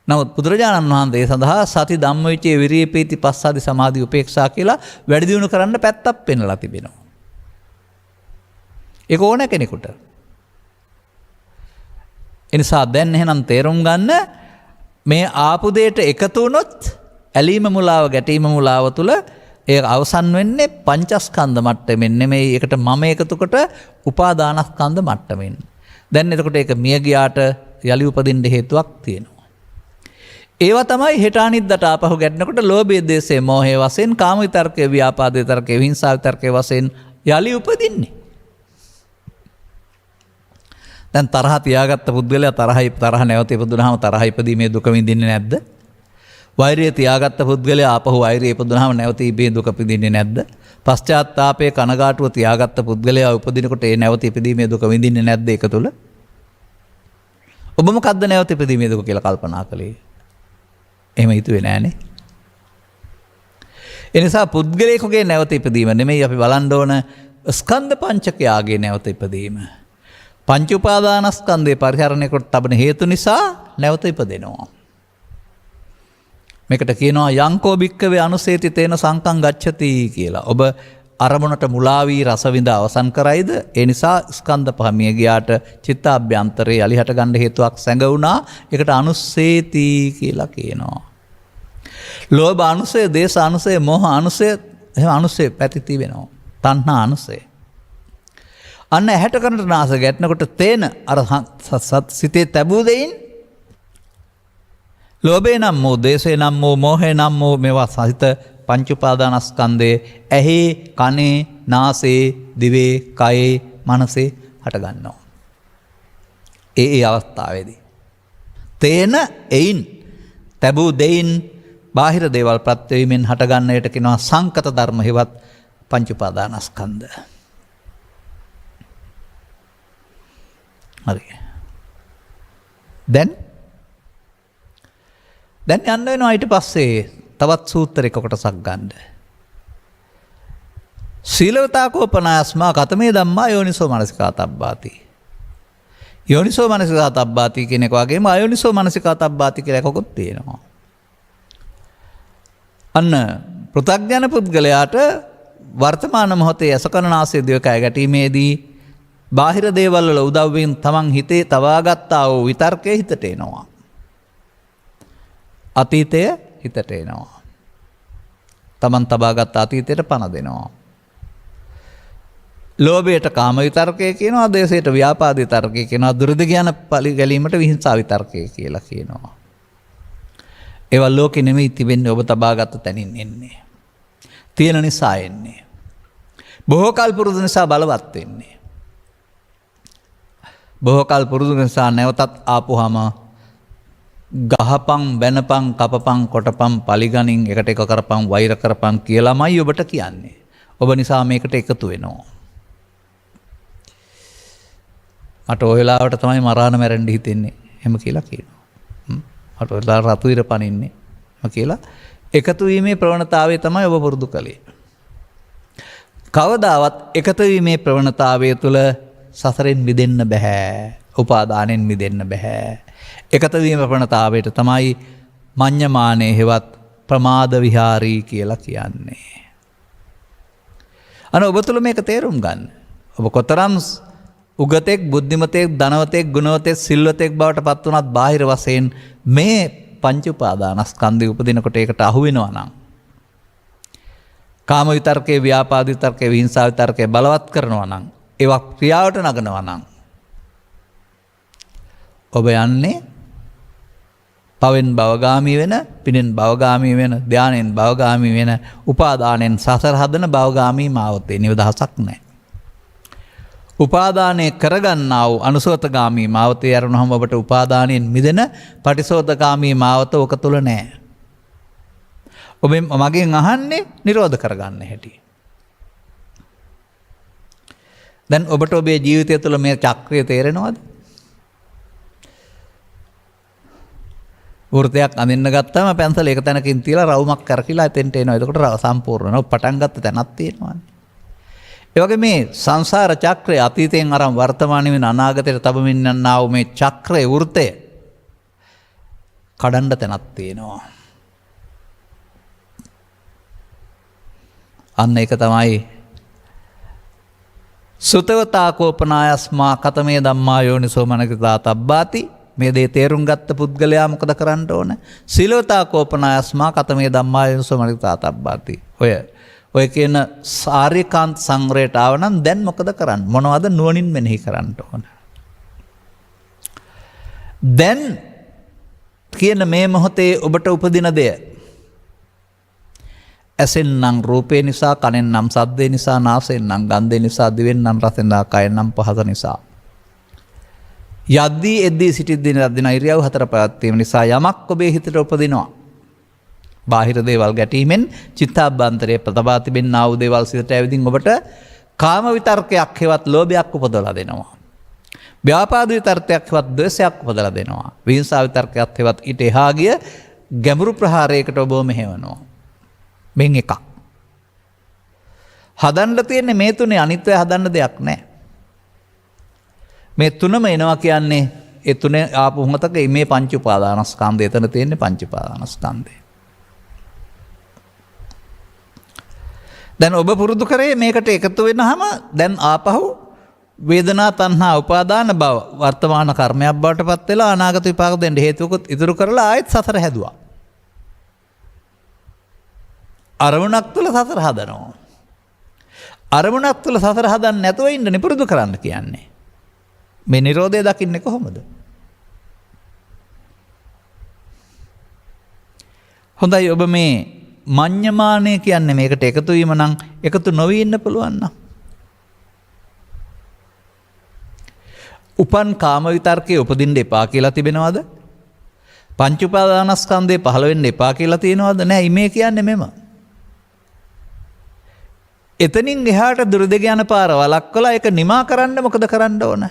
නමුත් බුදුරජාණන් වහන්සේ සඳහා සති ධම්මවිචේ විරිය ප්‍රීති පස්සාදි සමාධි උපේක්ෂා කියලා වැඩි දියුණු කරන්න පැත්තක් පෙන්වලා තිබෙනවා. ඒක ඕන කෙනෙකුට. එනිසා දැන් එහෙනම් තේරුම් ගන්න මේ ආපු දෙයට එකතු වුණොත් ඇලීම මුලාව ගැටීම මුලාව තුළ ඒ අවසන් වෙන්නේ පංචස්කන්ධ මට්ටමින් නෙමෙයි. ඒකට මම එකතු කොට උපාදානස්කන්ධ මට්ටමින්. දැන් එතකොට ඒක මිය ගියාට යලි උපදින්න හේතුවක් තියෙනවා. ඒවා තමයි හෙට අනිද්දාට ආපහු ගැටෙනකොට ලෝභය, දේශය, මෝහය වශයෙන් කාම විතර්කය, ව්‍යාපාද විතර්කය, හිංසා විතර්කය වශයෙන් යලි උපදින්නේ. දැන් තරහ තියාගත්ත පුද්ගලයා තරහ නැවත ඉපදුනහම තරහ ඉපදීමේ දුක විඳින්නේ නැද්ද? වෛරය තියාගත්ත පුද්ගලයා ආපහු වෛරය ඉපදුනහම නැවත ඉබේ දුක විඳින්නේ නැද්ද? පශ්චාත්තාපයේ කනගාටුව තියාගත්ත පුද්ගලයා උපදිනකොට ඒ නැවත ඉපදීමේ දුක විඳින්නේ නැද්ද ඒක තුල? ඔබ මොකද්ද නැවත ඉපදීමේ දුක කියලා කල්පනා කළේ? එහෙම හිතුවේ නෑනේ. එනිසා පුද්ගලයෙකුගේ නැවත ඉපදීම නෙමෙයි අපි බලන්න ඕන ස්කන්ධ පංචකයාගේ නැවත ඉපදීම. පංච උපාදානස්කන්ධේ පරිහරණය කොට තබන හේතු නිසා නැවත ඉපදෙනවා. මේකට කියනවා යංකෝ භික්කවේ අනුසේති තේන සංකං ගච්ඡති කියලා. ඔබ අරමුණට මුලා වී රස විඳ අවසන් කරයිද? ඒ නිසා ස්කන්ධ පහ මිය ගියාට චිත්තාභ්‍යන්තරේ යලි හට ගන්න හේතුවක් සැඟ වුණා. ඒකට අනුසේති කියලා කියනවා. ලෝභ අනුසය, දේශ අනුසය, මෝහ අනුසය, එහෙම අනුසය පැතිති වෙනවා. තණ්හා අනුසය. අන්න ඇහැට කරනට නාස ගැටෙනකොට තේන අර සිතේ තැබූ දෙයින් ලෝභේ නම් වූ, දේශේ නම් වූ, මෝහේ නම් වූ මේවා සහිත පංච උපාදානස්කන්ධයේ ඇහි, කනේ, නාසයේ, දිවේ, කයේ, මනසේ හටගන්නවා. ඒ අවස්ථාවේදී තේන එයින් තැබූ දෙයින් බාහිර දේවල් ප්‍රත්‍ය වීමෙන් හටගන්නයට කියනවා සංකත ධර්ම හේවත් පංච උපාදානස්කන්ධ. හරි. දැන් යන්න වෙනවා ඊට පස්සේ තවත් සූත්‍රයක කොටසක් ගන්න. සීලවතාකෝපනායස්මා කතමේ ධම්මා යෝනිසෝ මනසිකාතබ්බාති. යෝනිසෝ මනසිකාතබ්බාති කියන එක වගේම අයෝනිසෝ මනසිකාතබ්බාති කියලා එකකුත් තියෙනවා. අන්න පෘථග්ජන පුද්ගලයාට වර්තමාන මොහොතේ අසකරනාසය දිවකය ගැටීමේදී බාහිර දේවල් වල උදව්වෙන් තමන් හිතේ තවාගත්තා වූ විතර්කයේ හිතට එනවා. අතීතය හිතට එනවා. තමන් තබාගත් අතීතයට පණ දෙනවා. ලෝභයට කාම විතර්කය කියනවා, ද්වේෂයට ව්‍යාපාද විතර්කය කියනවා, දුර්ද ඥාන පරිගැලීමට විහිංසා විතර්කය කියලා කියනවා. ඒවා ලෝකෙ නෙමෙයි තිබෙන්නේ, ඔබ තබාගත් තැනින් එන්නේ. තියෙන නිසා එන්නේ. බොහෝ කල් පුරුදු නිසා බලවත් වෙන්නේ. බොහෝ කල් පුරුදු නිසා නැවතත් ආපුහම ගහපන්, බැනපන්, කපපන්, කොටපන්, පලිගනින් එකට එක කරපන්, වෛර කරපන් කියලාමයි ඔබට කියන්නේ. ඔබ නිසා මේකට එකතු වෙනවා. මට ඔය වෙලාවට තමයි මරාන මැරෙන්න හිතෙන්නේ. එහෙම කියලා කියනවා. මට ඔය වෙලාවට රතු ඉර පනින්නේ. එහෙම කියලා එකතු වීමේ ප්‍රවණතාවය තමයි ඔබ පුරුදු කළේ. කවදාවත් එකතු වීමේ ප්‍රවණතාවය තුළ සසරෙන් මිදෙන්න බෑ. උපාදානෙන් මිදෙන්න බෑ. එකතු වීම ප්‍රවණතාවයට තමයි මඤ්ඤමානේ හෙවත් ප්‍රමාද විහාරී කියලා කියන්නේ. අන ඔබ තුළ මේක තේරුම් ගන්න. ඔබ කොතරම් උගතෙක්, බුද්ධිමතෙක්, ධනවතෙක්, ගුණවතෙක්, සිල්වතෙක් බවට පත් වුණත් බාහිර වශයෙන් මේ පංච උපාදානස්කන්ධය උපදිනකොට ඒකට අහු වෙනවා නම්, කාම විතර්කයේ, ව්‍යාපාද විතර්කයේ, විහිංසා විතර්කයේ බලවත් කරනවා නම්, ඒවා ක්‍රියාවට නගනවා නම් ඔබ යන්නේ පවෙන් භවගාමී වෙන, පිනෙන් භවගාමී වෙන, ධානයෙන් භවගාමී වෙන, උපාදානෙන් සසර හදන භවගාමී මාවතේ. නිවදහසක් නැහැ. උපාදානය කරගන්නා වූ අනුසෝතගාමී මාවතේ යරුණහම ඔබට උපාදානයෙන් මිදෙන පටිසෝතගාමී මාවත ඔක තුල නැහැ. ඔබ මගෙන් අහන්නේ නිරෝධ කරගන්න හැටි. දැන් ඔබට ඔබේ ජීවිතය තුළ මේ චක්‍රය තේරෙනවද? වෘතයක් අඳින්න ගත්තාම පැන්සල එක තැනකින් තියලා රවුමක් කරකිලා එතෙන්ට එනවා. එතකොට සම්පූර්ණ වෙනවා. පටන් ගත්ත තැනක් තියෙනවානේ. ඒ වගේ මේ සංසාර චක්‍රය අතීතයෙන් අරන් වර්තමානයේ වෙන අනාගතයට තබමින් යනා වූ මේ චක්‍රයේ වෘතය කඩන්න තැනක් තියෙනවා. අන්න ඒක තමයි සුතවතා කෝපනායස්මා කතමේ ධම්මා යෝනිසෝ මනසිකාතබ්බාති. මේ දේ තේරුම් ගත්ත පුද්ගලයා මොකද කරන්න ඕන? සීලවතා කෝපනායස්මා කතමේ ධම්මා යෝනිසෝ මනසිකාතබ්බාති. ඔය කියන සාරිකාන්ත සංග්‍රහයට ආව නම් දැන් මොකද කරන්න? මොනවද නුවණින් මෙනෙහි කරන්න ඕන? දැන් කියන මේ මොහොතේ ඔබට උපදින දෙය ඇසෙන් නම් රූපේ නිසා, කනෙන් නම් ශබ්දේ නිසා, නාසයෙන් නම් ගන්ධේ නිසා, දිවෙන් නම් රසෙන් නිසා, කයෙන් නම් පහස නිසා, යද්දී එද්දී සිටිද්දී නිරදින ඉරියව් හතර පැවැත්වීම නිසා යමක් ඔබේ හිතට උපදිනවා. බාහිර දේවල් ගැටීමෙන් චිත්තාභ්‍යන්තරයේ ප්‍රතබා තිබෙනා වූ දේවල් සිතට ඇවිදින් ඔබට කාම විතර්කයක් හෙවත් ලෝභයක් උපදවලා දෙනවා. ව්‍යාපාද විතර්කයක් හෙවත් ද්වේෂයක් උපදවලා දෙනවා. විහිංසා විතර්කයක් හෙවත් ඊට එහා ගිය ගැඹුරු ප්‍රහාරයකට ඔබව මෙහෙවනවා. මෙන් එකක්. හදන්න තියෙන්නේ මේ තුනේ, අනිත්‍ය හදන්න දෙයක් නැහැ. මේ තුනම එනවා කියන්නේ ඒ තුනේ ආපු මොහොතක මේ පංච උපාදානස්කන්ධය එතන තියෙන්නේ පංච උපාදානස්කන්ධය. දැන් ඔබ පුරුදු කරේ මේකට එකතු වෙනහම දැන් ආපහු වේදනා තණ්හා උපාදාන භව වර්තමාන කර්මයක් බවට පත් වෙලා අනාගත විපාක දෙන්න හේතුවකුත් ඉතුරු කරලා ආයෙත් සසර හැදුවා. අරමුණක් තුළ සසර හදනවා. අරමුණක් තුළ සසර හදන්න නැතුව ඉන්න නිපුරුදු කරන්න කියන්නේ. මේ නිරෝධය දකින්නේ කොහොමද? හොඳයි, ඔබ මේ මඤ්ඤමානය කියන්නේ මේකට එකතු වීම නම් එකතු නොවී ඉන්න පුළුවන් නම්. උපන් කාම විතර්කයේ උපදින්න එපා කියලා තිබෙනවද? පංච උපාදානස්කන්ධේ පහළ වෙන්න එපා කියලා තියෙනවද? නෑ. ඉමේ කියන්නේ මෙම. එතනින් එහාට දුරදිග යන පාර වළක්වලා ඒක නිමා කරන්න මොකද කරන්න ඕන?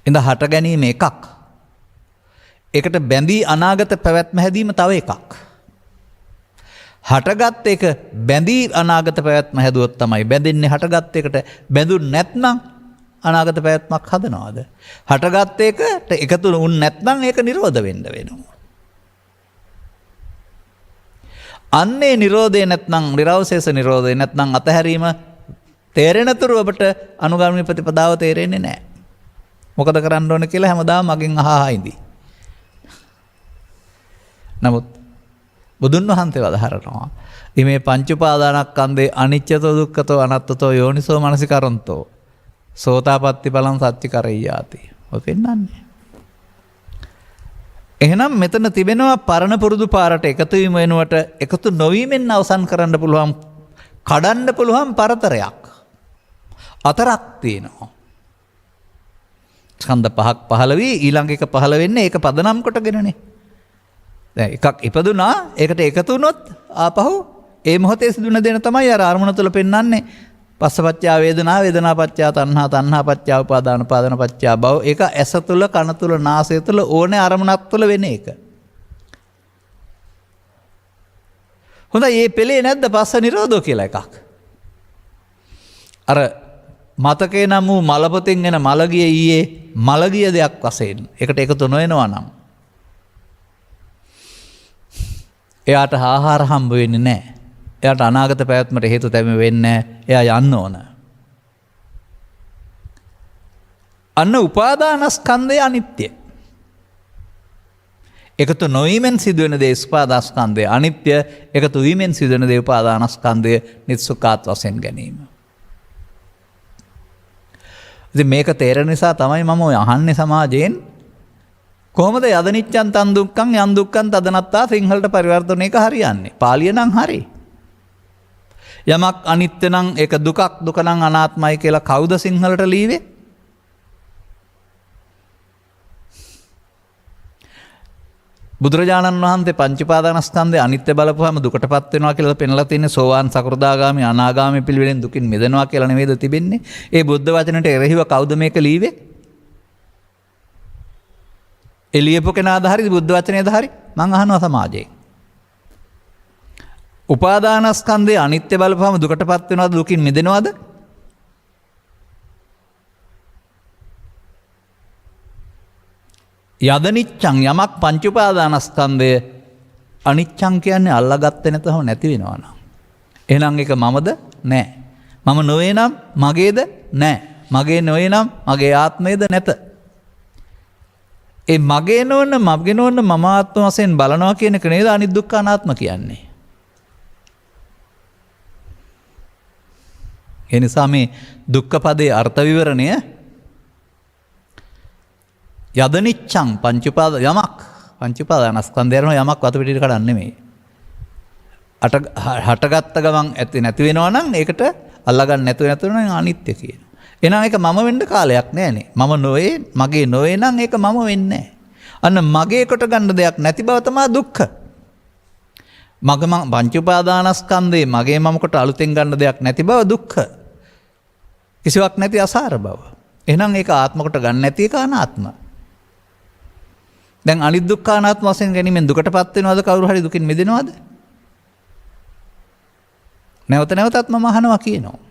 ඉඳ හට ගැනීම එකක්. ඒකට බැඳී අනාගත පැවැත්ම හැදීම තව එකක්. හටගත් එක බැඳී අනාගත පැවැත්ම හැදුවොත් තමයි බැඳෙන්නේ. හටගත් එකට බැඳුන් නැත්නම් අනාගත පැවැත්මක් හදනවද? හටගත් එකට එකතු වුන් නැත්නම් ඒක නිරෝධ වෙන්න වෙනවා. අන්නේ නිරෝධය නැත්නම් නිරවශේෂ නිරෝධය නැත්නම් අතහැරීම තේරෙන තුරු ඔබට අනුගාමී ප්‍රතිපදාව තේරෙන්නේ නැහැ. මොකද කරන්න ඕන කියලා හැමදාම මගෙන් අහා ඉඳී. නමුත් බුදුන් වහන්සේ වදාහරනවා මේ පංච උපාදානස්කන්ධේ අනිච්චතෝ දුක්ඛතෝ අනාත්තතෝ යෝනිසෝ මනසිකරන්තෝ සෝතාපට්ටි බලං සච්චි කරෙය්‍යාති. ඔය පෙන්නන්නේ. එහෙනම් මෙතන තිබෙනවා පරණ පුරුදු පාරට එකතු වීම වෙනුවට එකතු නොවීමෙන් අවසන් කරන්න පුළුවන්, කඩන්න පුළුවන් පරතරයක්. අතරක් තියෙනවා. ස්කන්ධ පහක් පහළ වී ඊළඟ එක පහළ වෙන්නේ ඒක පදනම් කොටගෙනනේ. දැන් එකක් ඉපදුනා ඒකට එකතු වුණොත් ආපහු ඒ මොහොතේ සිදුන දෙන තමයි අර අරමුණ තුල පෙන්වන්නේ. පස්සපච්චා වේදනා, වේදනාපච්චා තණ්හා, තණ්හාපච්චා උපාදාන, උපාදානපච්චා භව. ඒක ඇස තුල, කන තුල, නාසය තුල ඕනේ අරමුණක් තුල වෙන එක. හොඳයි, මේ පෙළේ නැද්ද පස්ස නිරෝධෝ කියලා එකක්? අර මතකේ නම් වූ මලපොතෙන් එන මලගිය ඊයේ මලගිය දෙයක් වශයෙන් ඒකට එකතු නොවෙනවා නම් එයාට ආහාර හම්බ වෙන්නේ නැහැ. එයාට අනාගත පැවැත්මට හේතු තැබෙ වෙන්නේ නැහැ. එයා යන්න ඕන. අන්න උපාදානස්කන්ධය අනිත්‍ය. එකතු නොවීමෙන් සිදුවෙන දේ උපාදානස්කන්ධය අනිත්‍ය. එකතු වීමෙන් සිදුවෙන දේ උපාදානස්කන්ධය නිත්සුකාත් වශයෙන් ගැනීම. ඉතින් මේක තේරෙන නිසා තමයි මම ඔය අහන්නේ සමාජයෙන් කොහොමද යදනිච්ඡන් තන් දුක්ඛං යන් දුක්ඛං තදනත්තා සිංහලට පරිවර්තන එක හරියන්නේ? පාලිය නම් හරි. යමක් අනිත්‍ය නම් ඒක දුකක්, දුක නම් අනාත්මයි කියලා කවුද සිංහලට ලියවේ? බුදුරජාණන් වහන්සේ පංච උපාදානස්කන්ධය අනිත්‍ය බලපුවාම දුකටපත් වෙනවා කියලා පෙන්ලා තියෙන්නේ සෝවාන් සකෘදාගාමි අනාගාමි පිළිවෙලෙන් දුකින් මිදෙනවා කියලා නෙවෙයිද තිබෙන්නේ? ඒ බුද්ධ වචනට එරෙහිව කවුද මේක ලියවේ? එළියපු කෙනාද හරි බුද්ධ වචනේද හරි? මං අහනවා සමාජයෙන්. උපාදානස්කන්ධය අනිත්‍ය බලපුවාම දුකටපත් වෙනවද, දුකින් මිදෙනවද? යදනිච්ඡං යමක් පංච උපාදානස්කන්ධය අනිච්ඡං කියන්නේ අල්ලාගත්තේ නැතහම නැති වෙනවා නම් එහෙනම් ඒක මමද? නැහැ. මම නොවේ නම් මගේද? නැහැ. මගේ නොවේ නම් මගේ ආත්මයේද? නැත. ඒ මගේ නොවන මම ආත්ම වශයෙන් බලනවා කියන එක නේද අනිත් දුක්ඛ අනාත්ම කියන්නේ. ඒ නිසා මේ දුක්ඛ පදයේ අර්ථ විවරණය යදනිච්ඡං පංච උපාදානස්කන්ධයන යමක් වතු පිටිට කඩන්නේ නෙමෙයි. හටගත්ත ගමන් ඇති නැති වෙනවා නම් ඒකට අල්ලගන්න නැතුව නම් අනිත්‍ය කියන. එහෙනම් ඒක මම වෙන්න කාලයක් නෑනේ. මම නොවේ, මගේ නොවේ නම් ඒක මම වෙන්නේ නැහැ. අන්න මගේ කොට ගන්න දෙයක් නැති බව තමයි දුක්ඛ. මම පංච උපාදානස්කන්ධේ මගේ මම කොට අලුතෙන් ගන්න දෙයක් නැති බව දුක්ඛ. කිසිවක් නැති අසාර බව. එහෙනම් ඒක ආත්ම කොට ගන්න නැති එක අනාත්ම. දැන් අනිත් දුක්ඛ අනාත්ම වශයෙන් ගැනීමෙන් දුකටපත් වෙනවද? කවුරු හරි දුකින් මිදෙනවද? නැවත නැවතත් මම අහනවා කියනවා.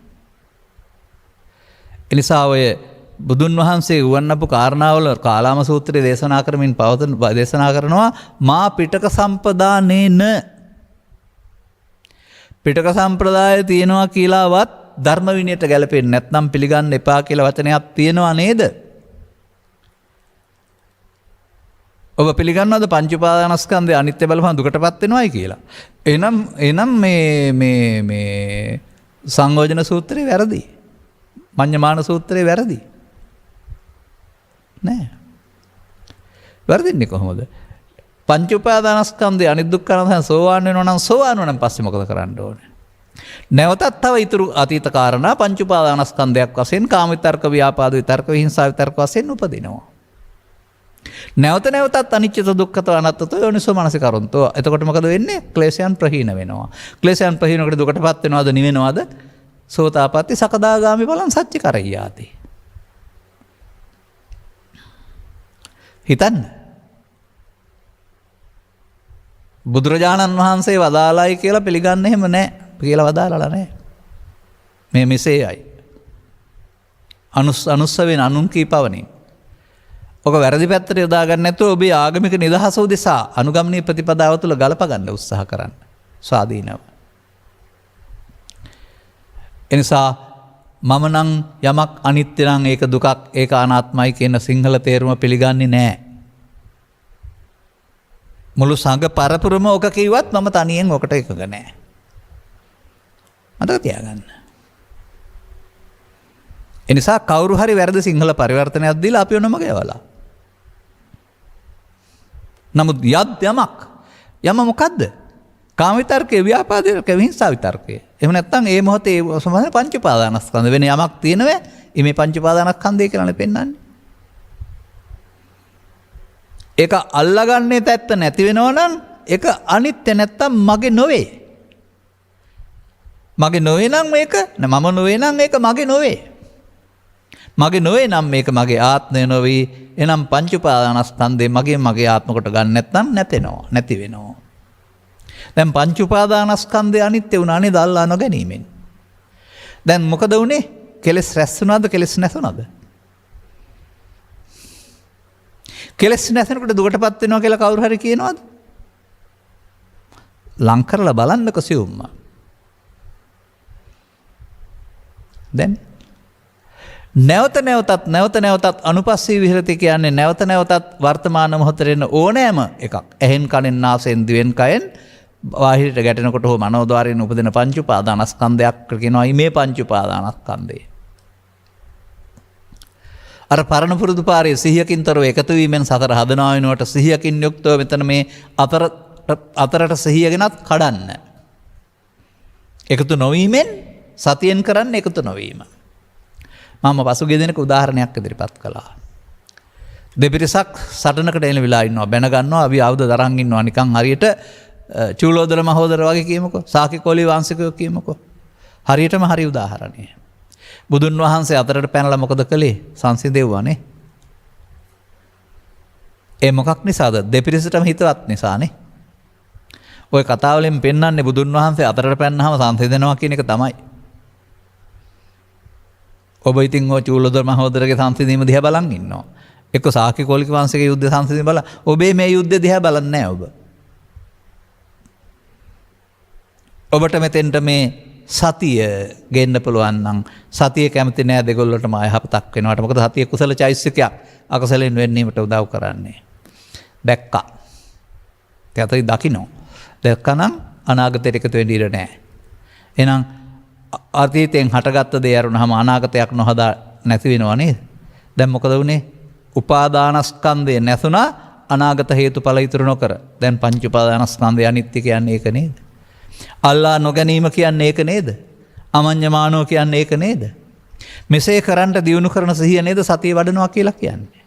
එනිසා ඔය බුදුන් වහන්සේ උවන්නපු කාරණාවල කාලාම සූත්‍රයේ දේශනා කරමින් දේශනා කරනවා මා පිටක සම්පදානේන පිටක සම්ප්‍රදාය තියෙනවා කියලාවත් ධර්ම විනයට ගැලපෙන්නේ නැත්නම් පිළිගන්න එපා කියලා වචනයක් තියෙනවා නේද? ඔබ පිළිගන්නවද පංච උපාදානස්කන්ධය අනිත්‍ය බලපහම දුකටපත් වෙනවයි කියලා? එහෙනම් මේ සංයෝජන සූත්‍රය වැරදි. මඤ්ඤමාන සූත්‍රය වැරදි. නෑ. වැරදින්නේ කොහොමද? පංච උපාදානස්කන්ධය අනිත් දුක්ඛ අනාත්ම සෝවාන් වෙනවා නම් සෝවාන් වුණාන් පස්සේ මොකද කරන්න ඕනේ? නැවතත් තව ඊතුරු අතීත කාරණා පංච උපාදානස්කන්ධයක් වශයෙන් කාම විතර්ක, ව්‍යාපාද විතර්ක, විහිංසා විතර්ක වශයෙන් උපදිනවා. නැවත නැවතත් අනිච්චත දුක්ඛත අනාත්තත යෝනිසෝ මනසිකරොන්තෝ. එතකොට මොකද වෙන්නේ? ක්ලේශයන් ප්‍රහීන වෙනවා. ක්ලේශයන් ප්‍රහීනකට දුකටපත් වෙනවද නිවෙනවද? සෝතාපට්ටි සකදාගාමි ඵලං සච්ච කරයියාති. හිතන්න. බුදුරජාණන් වහන්සේ වදාළයි කියලා පිළිගන්න එහෙම නැහැ. කියලා වදාළලා නැහැ. මේ මෙසේයයි. අනුස්ස වෙන අනුන් කී පවණින්. ඔක වැරදි පැත්තට යොදා ගන්න නැතුව ඔබේ ආගමික නිදහස උදෙසා අනුගමනීය ප්‍රතිපදාව තුළ ගලප ගන්න උත්සාහ කරන්න. ස්වාධීනව. එනිසා මම නම් යමක් අනිත්‍ය නම් ඒක දුකක් ඒක අනාත්මයි කියන සිංහල තේරුම පිළිගන්නේ නැහැ. මුළු සංඝ පරපුරම ඔක කිව්වත් මම තනියෙන් ඔකට එකග නැහැ. මතක තියාගන්න. එනිසා කවුරු හරි වැරදි සිංහල පරිවර්තනයක් දීලා අපි ඔන්නම ගෙවලා. නමුත් යම මොකද්ද? කාම විතර්කේ, ව්‍යාපාදේ, විහිංසා විතර්කේ. එහෙම නැත්නම් ඒ මොහොතේ සමාන පංච උපාදානස්කන්ධ වෙන යමක් තියෙනවද? මේ පංච උපාදානස්කන්ධය කියලානේ පෙන්වන්නේ. ඒක අල්ලගන්නේ තැත්ත නැති වෙනවා නම් ඒක අනිත්‍ය නැත්තම් මගේ නොවේ. මගේ නොවේ නම් මේක මම නොවේ නම් ඒක මගේ නොවේ. මගේ නොවේ නම් මේක මගේ ආත්මය නොවේ. එනම් පංච උපාදානස්කන්ධේ මගේ ආත්ම කොට ගන්න නැත්නම් නැති වෙනවා. දැන් පංච උපාදානස්කන්ධය අනිත්‍ය වුණානේ දල්ලා නොගැනීමෙන්. දැන් මොකද වුනේ? කෙලස් රැස් වුණාද කෙලස් නැතුණාද? කෙලස් නැසනකොට දුකටපත් වෙනවා කියලා කවුරු හරි කියනවද? ලං කරලා බලන්නකො සිවුම්ම. දැන් නැවත නැවතත් අනුපස්සී විහෙරති කියන්නේ නැවත නැවතත් වර්තමාන මොහොතේ එන ඕනෑම එකක්. ඇහෙන් කනෙන් නාසයෙන් දිවෙන් කයෙන් බාහිරට ගැටෙනකොට හෝ මනෝද්වාරයෙන් උපදින පංච උපාදානස්කන්ධයක් කියනවා මේ පංච උපාදානස්කන්ධය. අර පරණ පුරුදු පාරේ සිහියකින් තොරව එකතු වීමෙන් සතර හදනවා වෙනුවට සිහියකින් යුක්තව මෙතන මේ අතරට සිහියගෙනත් කඩන්න. එකතු නොවීමෙන් සතියෙන් කරන්න එකතු නොවීම. මම පසුගිය දිනක උදාහරණයක් ඉදිරිපත් කළා. දෙපිරිසක් සටනකට එන වෙලා ඉන්නවා. බැන ගන්නවා අපි ආයුධ දරන් ඉන්නවා නිකන් හරියට චූලෝදර මහෝදර වගේ කියමුකෝ. සාකිකෝලි වංශිකයෝ කියමුකෝ. හරියටම හරි උදාහරණය. බුදුන් වහන්සේ අතරට පැනලා මොකද කළේ? සංසිඳෙව්වානේ. ඒ මොකක් නිසාද? දෙපිරිසටම හිතවත් නිසානේ. ඔය කතාවලින් පෙන්වන්නේ බුදුන් වහන්සේ අතරට පැනනහම සංසිඳෙනවා කියන එක තමයි. ඔබ ඉතින් ඔය චූලෝදර මහෝදරගේ සංසිඳීම දිහා බලන් ඉන්නවා. එක්ක සාකිකෝලික වංශිකේ යුද්ධ සංසිඳීම බලලා ඔබේ මේ යුද්ධය දිහා බලන්නේ නැහැ ඔබ. ඔබට මෙතෙන්ට මේ සතිය ගෙන්න පුළුවන් නම් සතිය කැමති නෑ දෙගොල්ලටම අයහපතක් වෙනවට. මොකද සතිය කුසල චෛතසිකයක් අකුසලෙන් වෙන්නීමට උදව් කරන්නේ. දැක්කා. තේතයි දකින්න. දැක්කනම් අනාගතයට එකතු වෙන්න ඉඩ නෑ. එහෙනම් අතීතයෙන් හටගත්ත දේ අරුණාම අනාගතයක් නොහදා නැති වෙනව නේද? දැන් මොකද වුනේ? උපාදානස්කන්ධය නැසුණා අනාගත හේතුඵල ඉතුරු නොකර. දැන් පංච උපාදානස්කන්ධය අනිත්‍ය කියන්නේ ඒක නේද? අල්ලා නොගැනීම කියන්නේ ඒක නේද? අමඤ්ඤමානෝ කියන්නේ ඒක නේද? මෙසේ කරන්ට දියුණු කරන සිහිය නේද සතිය වඩනවා කියලා කියන්නේ.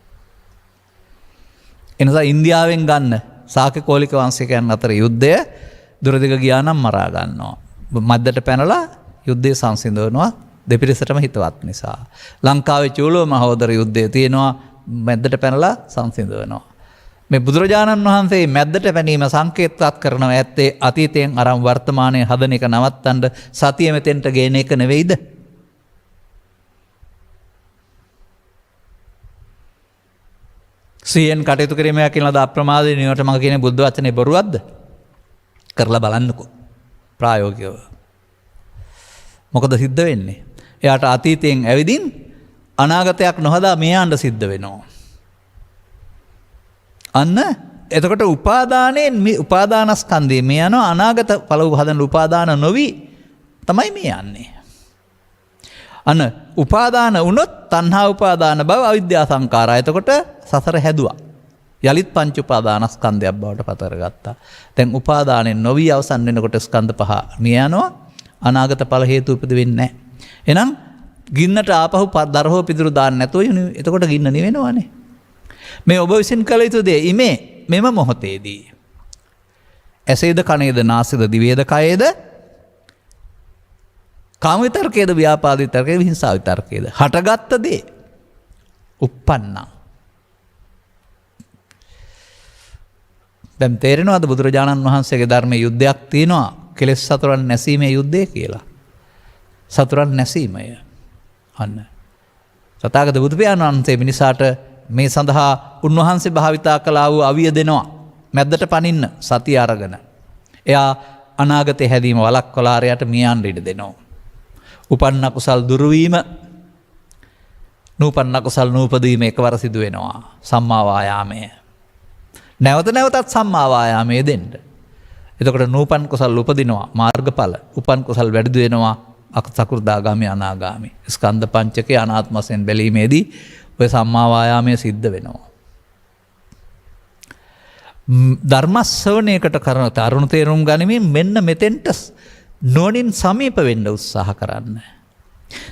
එනිසා ඉන්දියාවෙන් ගන්න සාකිකෝලික වංශිකයන් අතර යුද්ධය දුරදිග ගියා නම් මරා ගන්නවා. මැද්දට පැනලා යුද්ධය සංසිඳවනවා දෙපිරිසටම හිතවත් නිසා. ලංකාවේ චූලෝ මහෝදර යුද්ධය තියෙනවා මැද්දට පැනලා සංසිඳවනවා. මේ බුදුරජාණන් වහන්සේ මැද්දට පැනීම සංකේතවත් කරනවා ඇත්තේ අතීතයෙන් අරන් වර්තමානයේ හදන එක නවත්තන්න සතිය මෙතෙන්ට ගේන එක නෙවෙයිද? සියෙන් කටයුතු කිරීමක් කියලාද අප්‍රමාදී නිවට මම කියන්නේ බුද්ධ වචනේ බොරුවක්ද? කරලා බලන්නකෝ ප්‍රායෝගිකව. මොකද සිද්ධ වෙන්නේ? එයාට අතීතයෙන් ඇවිදින් අනාගතයක් නොහදා මෙයාට සිද්ධ වෙනවා. අන්න එතකොට උපාදානස්කන්ධය මේ යනවා අනාගත පළවු හදන උපාදාන නොවි තමයි මේ යන්නේ. අන්න උපාදාන වුණොත් තණ්හා උපාදාන භව අවිද්‍යා සංකාරා. එතකොට සසර හැදුවා. යලිත් පංච උපාදානස්කන්ධයක් බවට පත් කරගත්තා. දැන් උපාදානෙන් නොවි අවසන් වෙනකොට ස්කන්ධ පහ මිය යනවා. අනාගත ඵල හේතු උපද වෙන්නේ නැහැ. එහෙනම් ගින්නට ආපහු දරහෝ පිදුරු දාන්න නැතුව එතකොට ගින්න නිවෙනවනේ. මේ ඔබ විසින් කළ යුතු දේ ඉමේ මෙම මොහොතේදී. ඇසේද කනේද නාසයද දිවේද කයේද කාම විතර්කයේද ව්‍යාපාද විතර්කයේද හිංසා විතර්කයේද හටගත්ත දේ උප්පන්නා. දැන් තේරෙනවද බුදුරජාණන් වහන්සේගේ ධර්මයේ යුද්ධයක් තියෙනවා කෙලෙස් සතුරන් නැසීමේ යුද්ධය කියලා. සතුරන් නැසීමය. අන්න. තථාගත බුදු පියාණන් වහන්සේ මිනිසාට මේ සඳහා උන්වහන්සේ භාවිතා කළා වූ අවිය දෙනවා. මැද්දට පනින්න සතිය අරගෙන. එයා අනාගතේ හැදීම වළක්වලාරයට මියන් ඉඩ දෙනවා. උපන්න කුසල් දුරු වීම නූපන්න කුසල් නූපදීම එකවර සිදු වෙනවා. සම්මා වායාමය. නැවත නැවතත් සම්මා වායාමයේ දෙන්න. එතකොට නූපන් කුසල් උපදිනවා මාර්ගඵල. උපන් කුසල් වැඩි වෙනවා සකෘදාගාමි අනාගාමි. ස්කන්ධ පංචකේ අනාත්ම වශයෙන් බැලීමේදී ඔය සම්මා වායාමයේ සිද්ධ වෙනවා. ධර්ම ශ්‍රවණයකට කරන තරුණ තේරුම් ගනිමින් මෙන්න මෙතෙන්ට නුවණින් සමීප වෙන්න උත්සාහ කරන්න.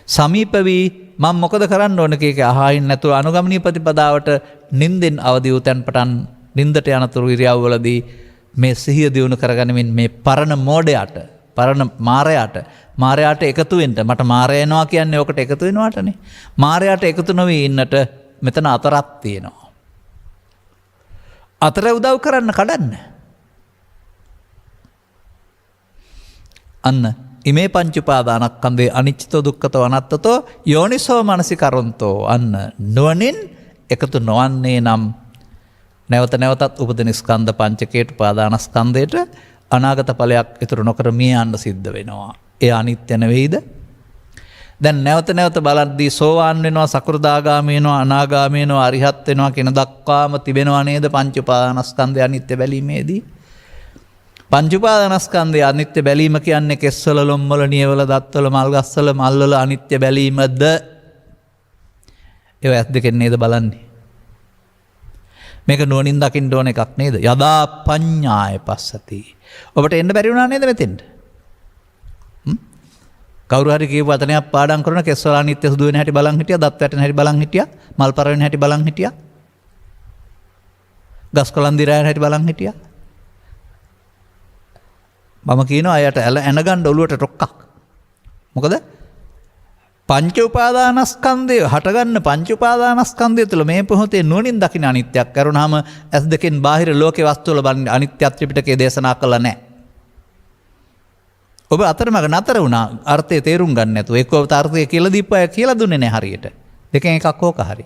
සමීප වී මම මොකද කරන්න ඕන කීක අහයින් නැතුව අනුගමනීය ප්‍රතිපදාවට නින්දෙන් අවදි වූ තැන් පටන් නින්දට යනතුරු ඉරියව්වලදී මේ සිහිය දියුණු කරගනිමින් මේ පරණ මෝඩයට පරණ මාරයාට එකතු වෙන්න මට මාරය එනවා කියන්නේ ඔකට එකතු වෙනවාටනේ. මාරයාට එකතු නොවී ඉන්නට මෙතන අතරක් තියෙනවා. අතර උදව් කරන්න කඩන්න. අන්න ඉමේ පංච උපාදානස්කන්ධේ අනිච්චතෝ දුක්ඛතෝ අනාත්තතෝ යෝනිසෝ මනසිකරොන්තෝ අන්න නුවණින් එකතු නොවන්නේ නම් නැවත නැවතත් උපදින ස්කන්ධ පංචකයට උපාදානස්කන්ධයට අනාගත ඵලයක් ඉතුරු නොකර මිය යන්න සිද්ධ වෙනවා. ඒ අනිත්‍ය නෙවෙයිද? දැන් නැවත නැවත බලද්දී සෝවාන් වෙනවා, සකෘදාගාමී වෙනවා, අනාගාමී වෙනවා, අරිහත් වෙනවා කියන දක්වාම තිබෙනවා නේද පංච උපාදානස්කන්ධය අනිත්‍ය බැලීමේදී? පංච උපාදානස්කන්ධය අනිත්‍ය බැලීම කියන්නේ කෙස්වල, ලොම්වල, නියවල, දත්වල, මල්ගස්වල, මල්වල අනිත්‍ය බැලීමද? ඒව ඇස් දෙකෙන් නේද බලන්නේ? මේක නුවණින් දකින්න ඕන එකක් නේද? යදා පඤ්ඤාය පස්සති. ඔබට එන්න බැරි වුණා නේද මෙතෙන්ට? කවුරු හරි කියපු වචනයක් පාඩම් කරන කෙස්වල අනිත්‍ය සුදු වෙන හැටි බලන් හිටියා, දත් වැටෙන හැටි බලන් හිටියා, මල් පර වෙන හැටි බලන් හිටියා, ගස් කොළන් දිරායන හැටි බලන් හිටියා. මම කියනවා අයට එන ගන්න ඔළුවට ටොක්කක්. මොකද පංච උපාදානස්කන්ධය හටගන්න පංච උපාදානස්කන්ධය තුළ මේ පොහොතේ නුවණින් දකින අනිත්‍යයක් කරුණාම ඇස් දෙකෙන් බාහිර ලෝකේ වස්තු වල බලන අනිත්‍ය ත්‍රිපිටකයේ දේශනා කළා නැහැ. ඔබ අතරමඟ නතර වුණා අර්ථය තේරුම් ගන්න නැතුව. එක්ක ඔබ අර්ථය කියලා දීපය කියලා දුන්නේ නැහැ හරියට. දෙකෙන් එකක් ඕක හරි.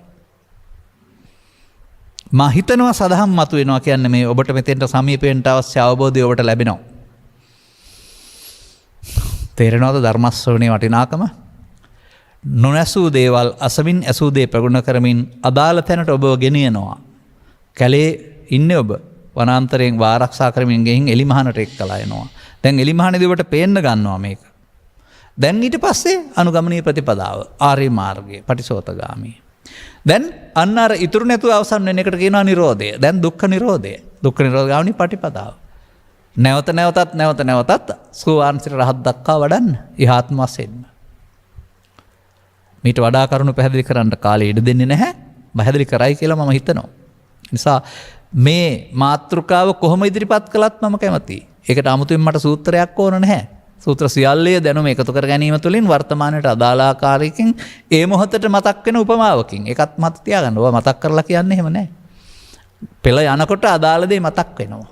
මා හිතනවා සදහම් මතු වෙනවා කියන්නේ මේ ඔබට මෙතෙන්ට සමීප වෙන්න අවශ්‍ය අවබෝධය ඔබට ලැබෙනවා. තේරෙනවද ධර්ම ශ්‍රවණයේ වටිනාකම? නොනැසූ දේවල් අසමින් ඇසූ දේ ප්‍රගුණ කරමින් අදාළ තැනට ඔබව ගෙනියනවා. කැලේ ඉන්නේ ඔබ වනාන්තරයෙන් ආරක්ෂා කරමින් ගෙහින් එලිමහනට එක්කලා එනවා. දැන් එලිමහනේදී ඔබට පේන්න ගන්නවා මේක. දැන් ඊට පස්සේ අනුගමනීය ප්‍රතිපදාව ආර්ය මාර්ගය පටිසෝතගාමී. දැන් අන්න අර ඉතුරු නැතුව අවසන් වෙන එකට කියනවා නිරෝධය. දැන් දුක්ඛ නිරෝධය. දුක්ඛ නිරෝධගාමී පටිපදාව. නැවත නැවතත් සෝවාන් සිට රහත් දක්වා වඩන්න ඉහාත්ම වශයෙන්ම. මීට වඩා කරුණු පැහැදිලි කරන්න කාලය ඉඩ දෙන්නේ නැහැ. පැහැදිලි කරයි කියලා මම හිතනවා. නිසා මේ මාතෘකාව කොහොම ඉදිරිපත් කළත් මම කැමතියි. ඒකට 아무තුවෙන් මට සූත්‍රයක් ඕන නැහැ. සූත්‍ර සියල්ලේ දැනුම එකතු කර ගැනීම තුළින් වර්තමානයේ අදාළ ආකාරයකින් ඒ මොහොතට මතක් වෙන උපමාවකින් ඒකත් මත තියාගන්න. ඔය මතක් කරලා කියන්නේ එහෙම නැහැ. පෙළ යනකොට අදාළ දේ මතක් වෙනවා.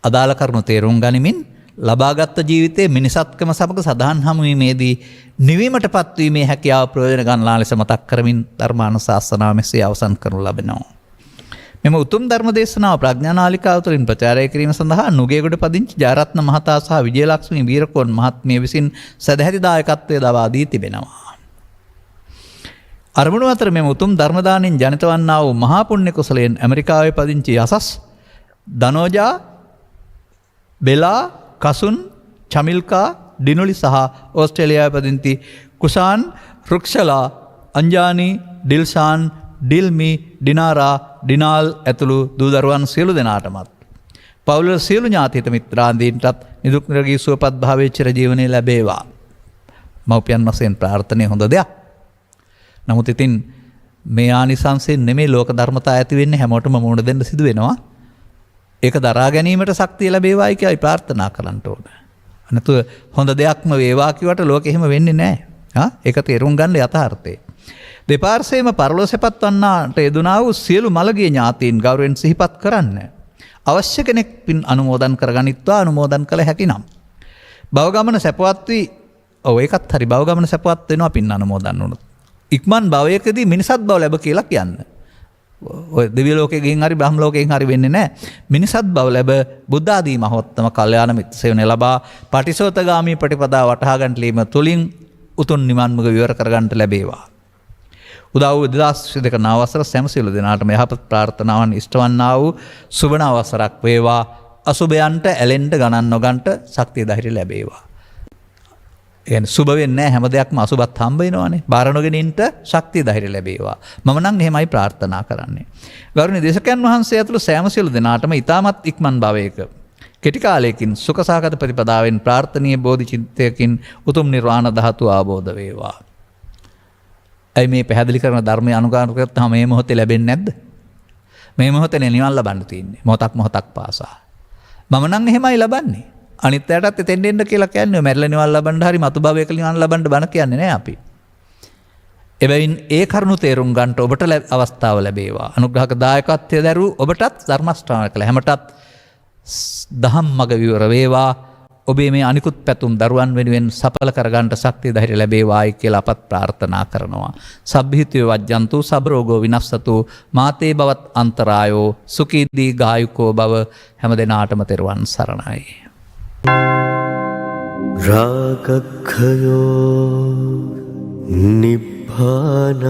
අදාළ කරුණු තේරුම් ගනිමින් ලබාගත් ජීවිතයේ මිනිසත්කම සමග සදාන් හමුවීමේදී නිවීමට පත්වීමේ හැකියාව ප්‍රයෝජන ගන්නා ලෙස මතක් කරමින් ධර්මානුශාසනාව මෙසේ අවසන් කරනු ලබනවා. මෙම උතුම් ධර්ම දේශනාව ප්‍රඥා නාලිකාව තුළින් ප්‍රචාරය කිරීම සඳහා නුගේගොඩ පදිංචි ජයරත්න මහතා සහ විජයලක්ෂ්මී වීරකෝන් මහත්මිය විසින් සදැහැති දායකත්වය ලබා දී තිබෙනවා. අරමුණු අතර මෙම උතුම් ධර්ම දාණයෙන් ජනිත වන්නා වූ මහා පුණ්‍ය කුසලයෙන් ඇමරිකාවේ පදිංචි යසස් දනෝජා බෙලා කසුන් චමිල්කා ඩිනුලි සහ ඕස්ට්‍රේලියාවේ පදිංචි කුෂාන් රුක්ෂලා අංජානි ඩිල්ෂාන් ඩිල්මි, ඩිනාරා, ඩිනාල් ඇතුළු දූ දරුවන් සියලු දෙනාටමත් පවුල සියලු ඥාතිත මිත්‍රාදීන්ටත් නිදුක් නිරෝගී සුවපත් භාවයේ චිර ජීවනයේ ලැබේවා. මව්පියන් වශයෙන් ප්‍රාර්ථනීය හොඳ දෙයක්. නමුත් ඉතින් මේ ආනිසංසයෙන් නෙමෙයි ලෝක ධර්මතා ඇති වෙන්නේ, හැමෝටම මුහුණ දෙන්න සිදු වෙනවා. ඒක දරා ගැනීමට ශක්තිය ලැබේවායි කියයි ප්‍රාර්ථනා කරන්න ඕන. නැතුව හොඳ දෙයක්ම වේවා කිව්වට ලෝකෙ එහෙම වෙන්නේ නැහැ. ඒක තේරුම් ගන්න යථාර්ථය. දෙපාර්ශ්වයේම පරලෝසෙපත් වන්නාට යෙදුනා වූ සියලු මළගිය ඥාතීන් ගෞරවයෙන් සිහිපත් කරන්න. අවශ්‍ය කෙනෙක් පින් අනුමෝදන් කරගනිත්වා අනුමෝදන් කළ හැකිනම්. භවගමන සැපවත් වී ඒකත් හරි භවගමන සැපවත් වෙනවා පින් අනුමෝදන් වුණොත්. ඉක්මන් භවයකදී මිනිසත් බව ලැබ කියලා කියන්න. ඔය දිව්‍ය ලෝකේ ගින් හරි බ්‍රහ්ම ලෝකයෙන් හරි වෙන්නේ නැහැ. මිනිසත් බව ලැබ බුද්ධ ආදී මහෝත්තම කල්යාණ මිත්‍ර සේවනය ලබා පටිසෝතගාමී ප්‍රතිපදාව වටහා ගන්නට ලීම තුලින් උතුම් නිවන් මඟ විවර කර ගන්නට ලැබේවා. උදා වූ 2022 කරන අවසර සෑම සියලු දෙනාටම යහපත් ප්‍රාර්ථනාවන් ඉෂ්ට වන්නා වූ සුබ අවසරක් වේවා. අසුබයන්ට ඇලෙන්න ගණන් නොගන්ට ශක්තිය ධෛර්ය ලැබේවා. يعني සුබ වෙන්නේ නැහැ හැම දෙයක්ම අසුබත් හම්බ වෙනවානේ. බාර නොගෙන ඉන්න ශක්තිය ධෛර්ය ලැබේවා. මම නම් එහෙමයි ප්‍රාර්ථනා කරන්නේ. ගෞරවනීය දේශකයන් වහන්සේ ඇතුළු සෑම සියලු දෙනාටම ඊටමත් ඉක්මන් භවයක කෙටි කාලයකින් සුඛ සහගත ප්‍රතිපදාවෙන් ප්‍රාර්ථනීය බෝධි චිත්තයකින් උතුම් නිර්වාණ ධාතුව ආબોධ වේවා. ඇයි මේ පැහැදිලි කරන ධර්මය අනුගමනය කරද්දී මේ මොහොතේ ලැබෙන්නේ නැද්ද? මේ මොහොතේ නිවන් ලබන්න තියෙන්නේ. මොහොතක් පාසා. මම නම් එහෙමයි ලබන්නේ. අනිත් අයටත් එතෙන් එන්න කියලා කියන්නේ මැරිලා නිවන් ලබන්න හරි මතු භවයක නිවන් ලබන්න බණ කියන්නේ නැහැ අපි. එබැවින් ඒ කරුණු තේරුම් ගන්නට ඔබට අවස්ථාව ලැබේවා. අනුග්‍රහක දායකත්වයේ දරූ ඔබටත් ධර්ම ශ්‍රවණය කළ හැමටත් දහම් මඟ විවර වේවා. ඔබේ මේ අනිකුත් පැතුම් දරුවන් වෙනුවෙන් සඵල කරගන්නට ශක්තිය ධෛර්ය ලැබේවායි කියලා අපත් ප්‍රාර්ථනා කරනවා. සබ්බහිතේ වජ්ජන්තු සබ්‍රෝගෝ විනස්සතු මාතේ බවත් අන්තරායෝ සුඛී දීඝායුකෝ භව හැම දිනාටම තෙරුවන් සරණයි. රාගක්ඛයෝ නිබ්බානං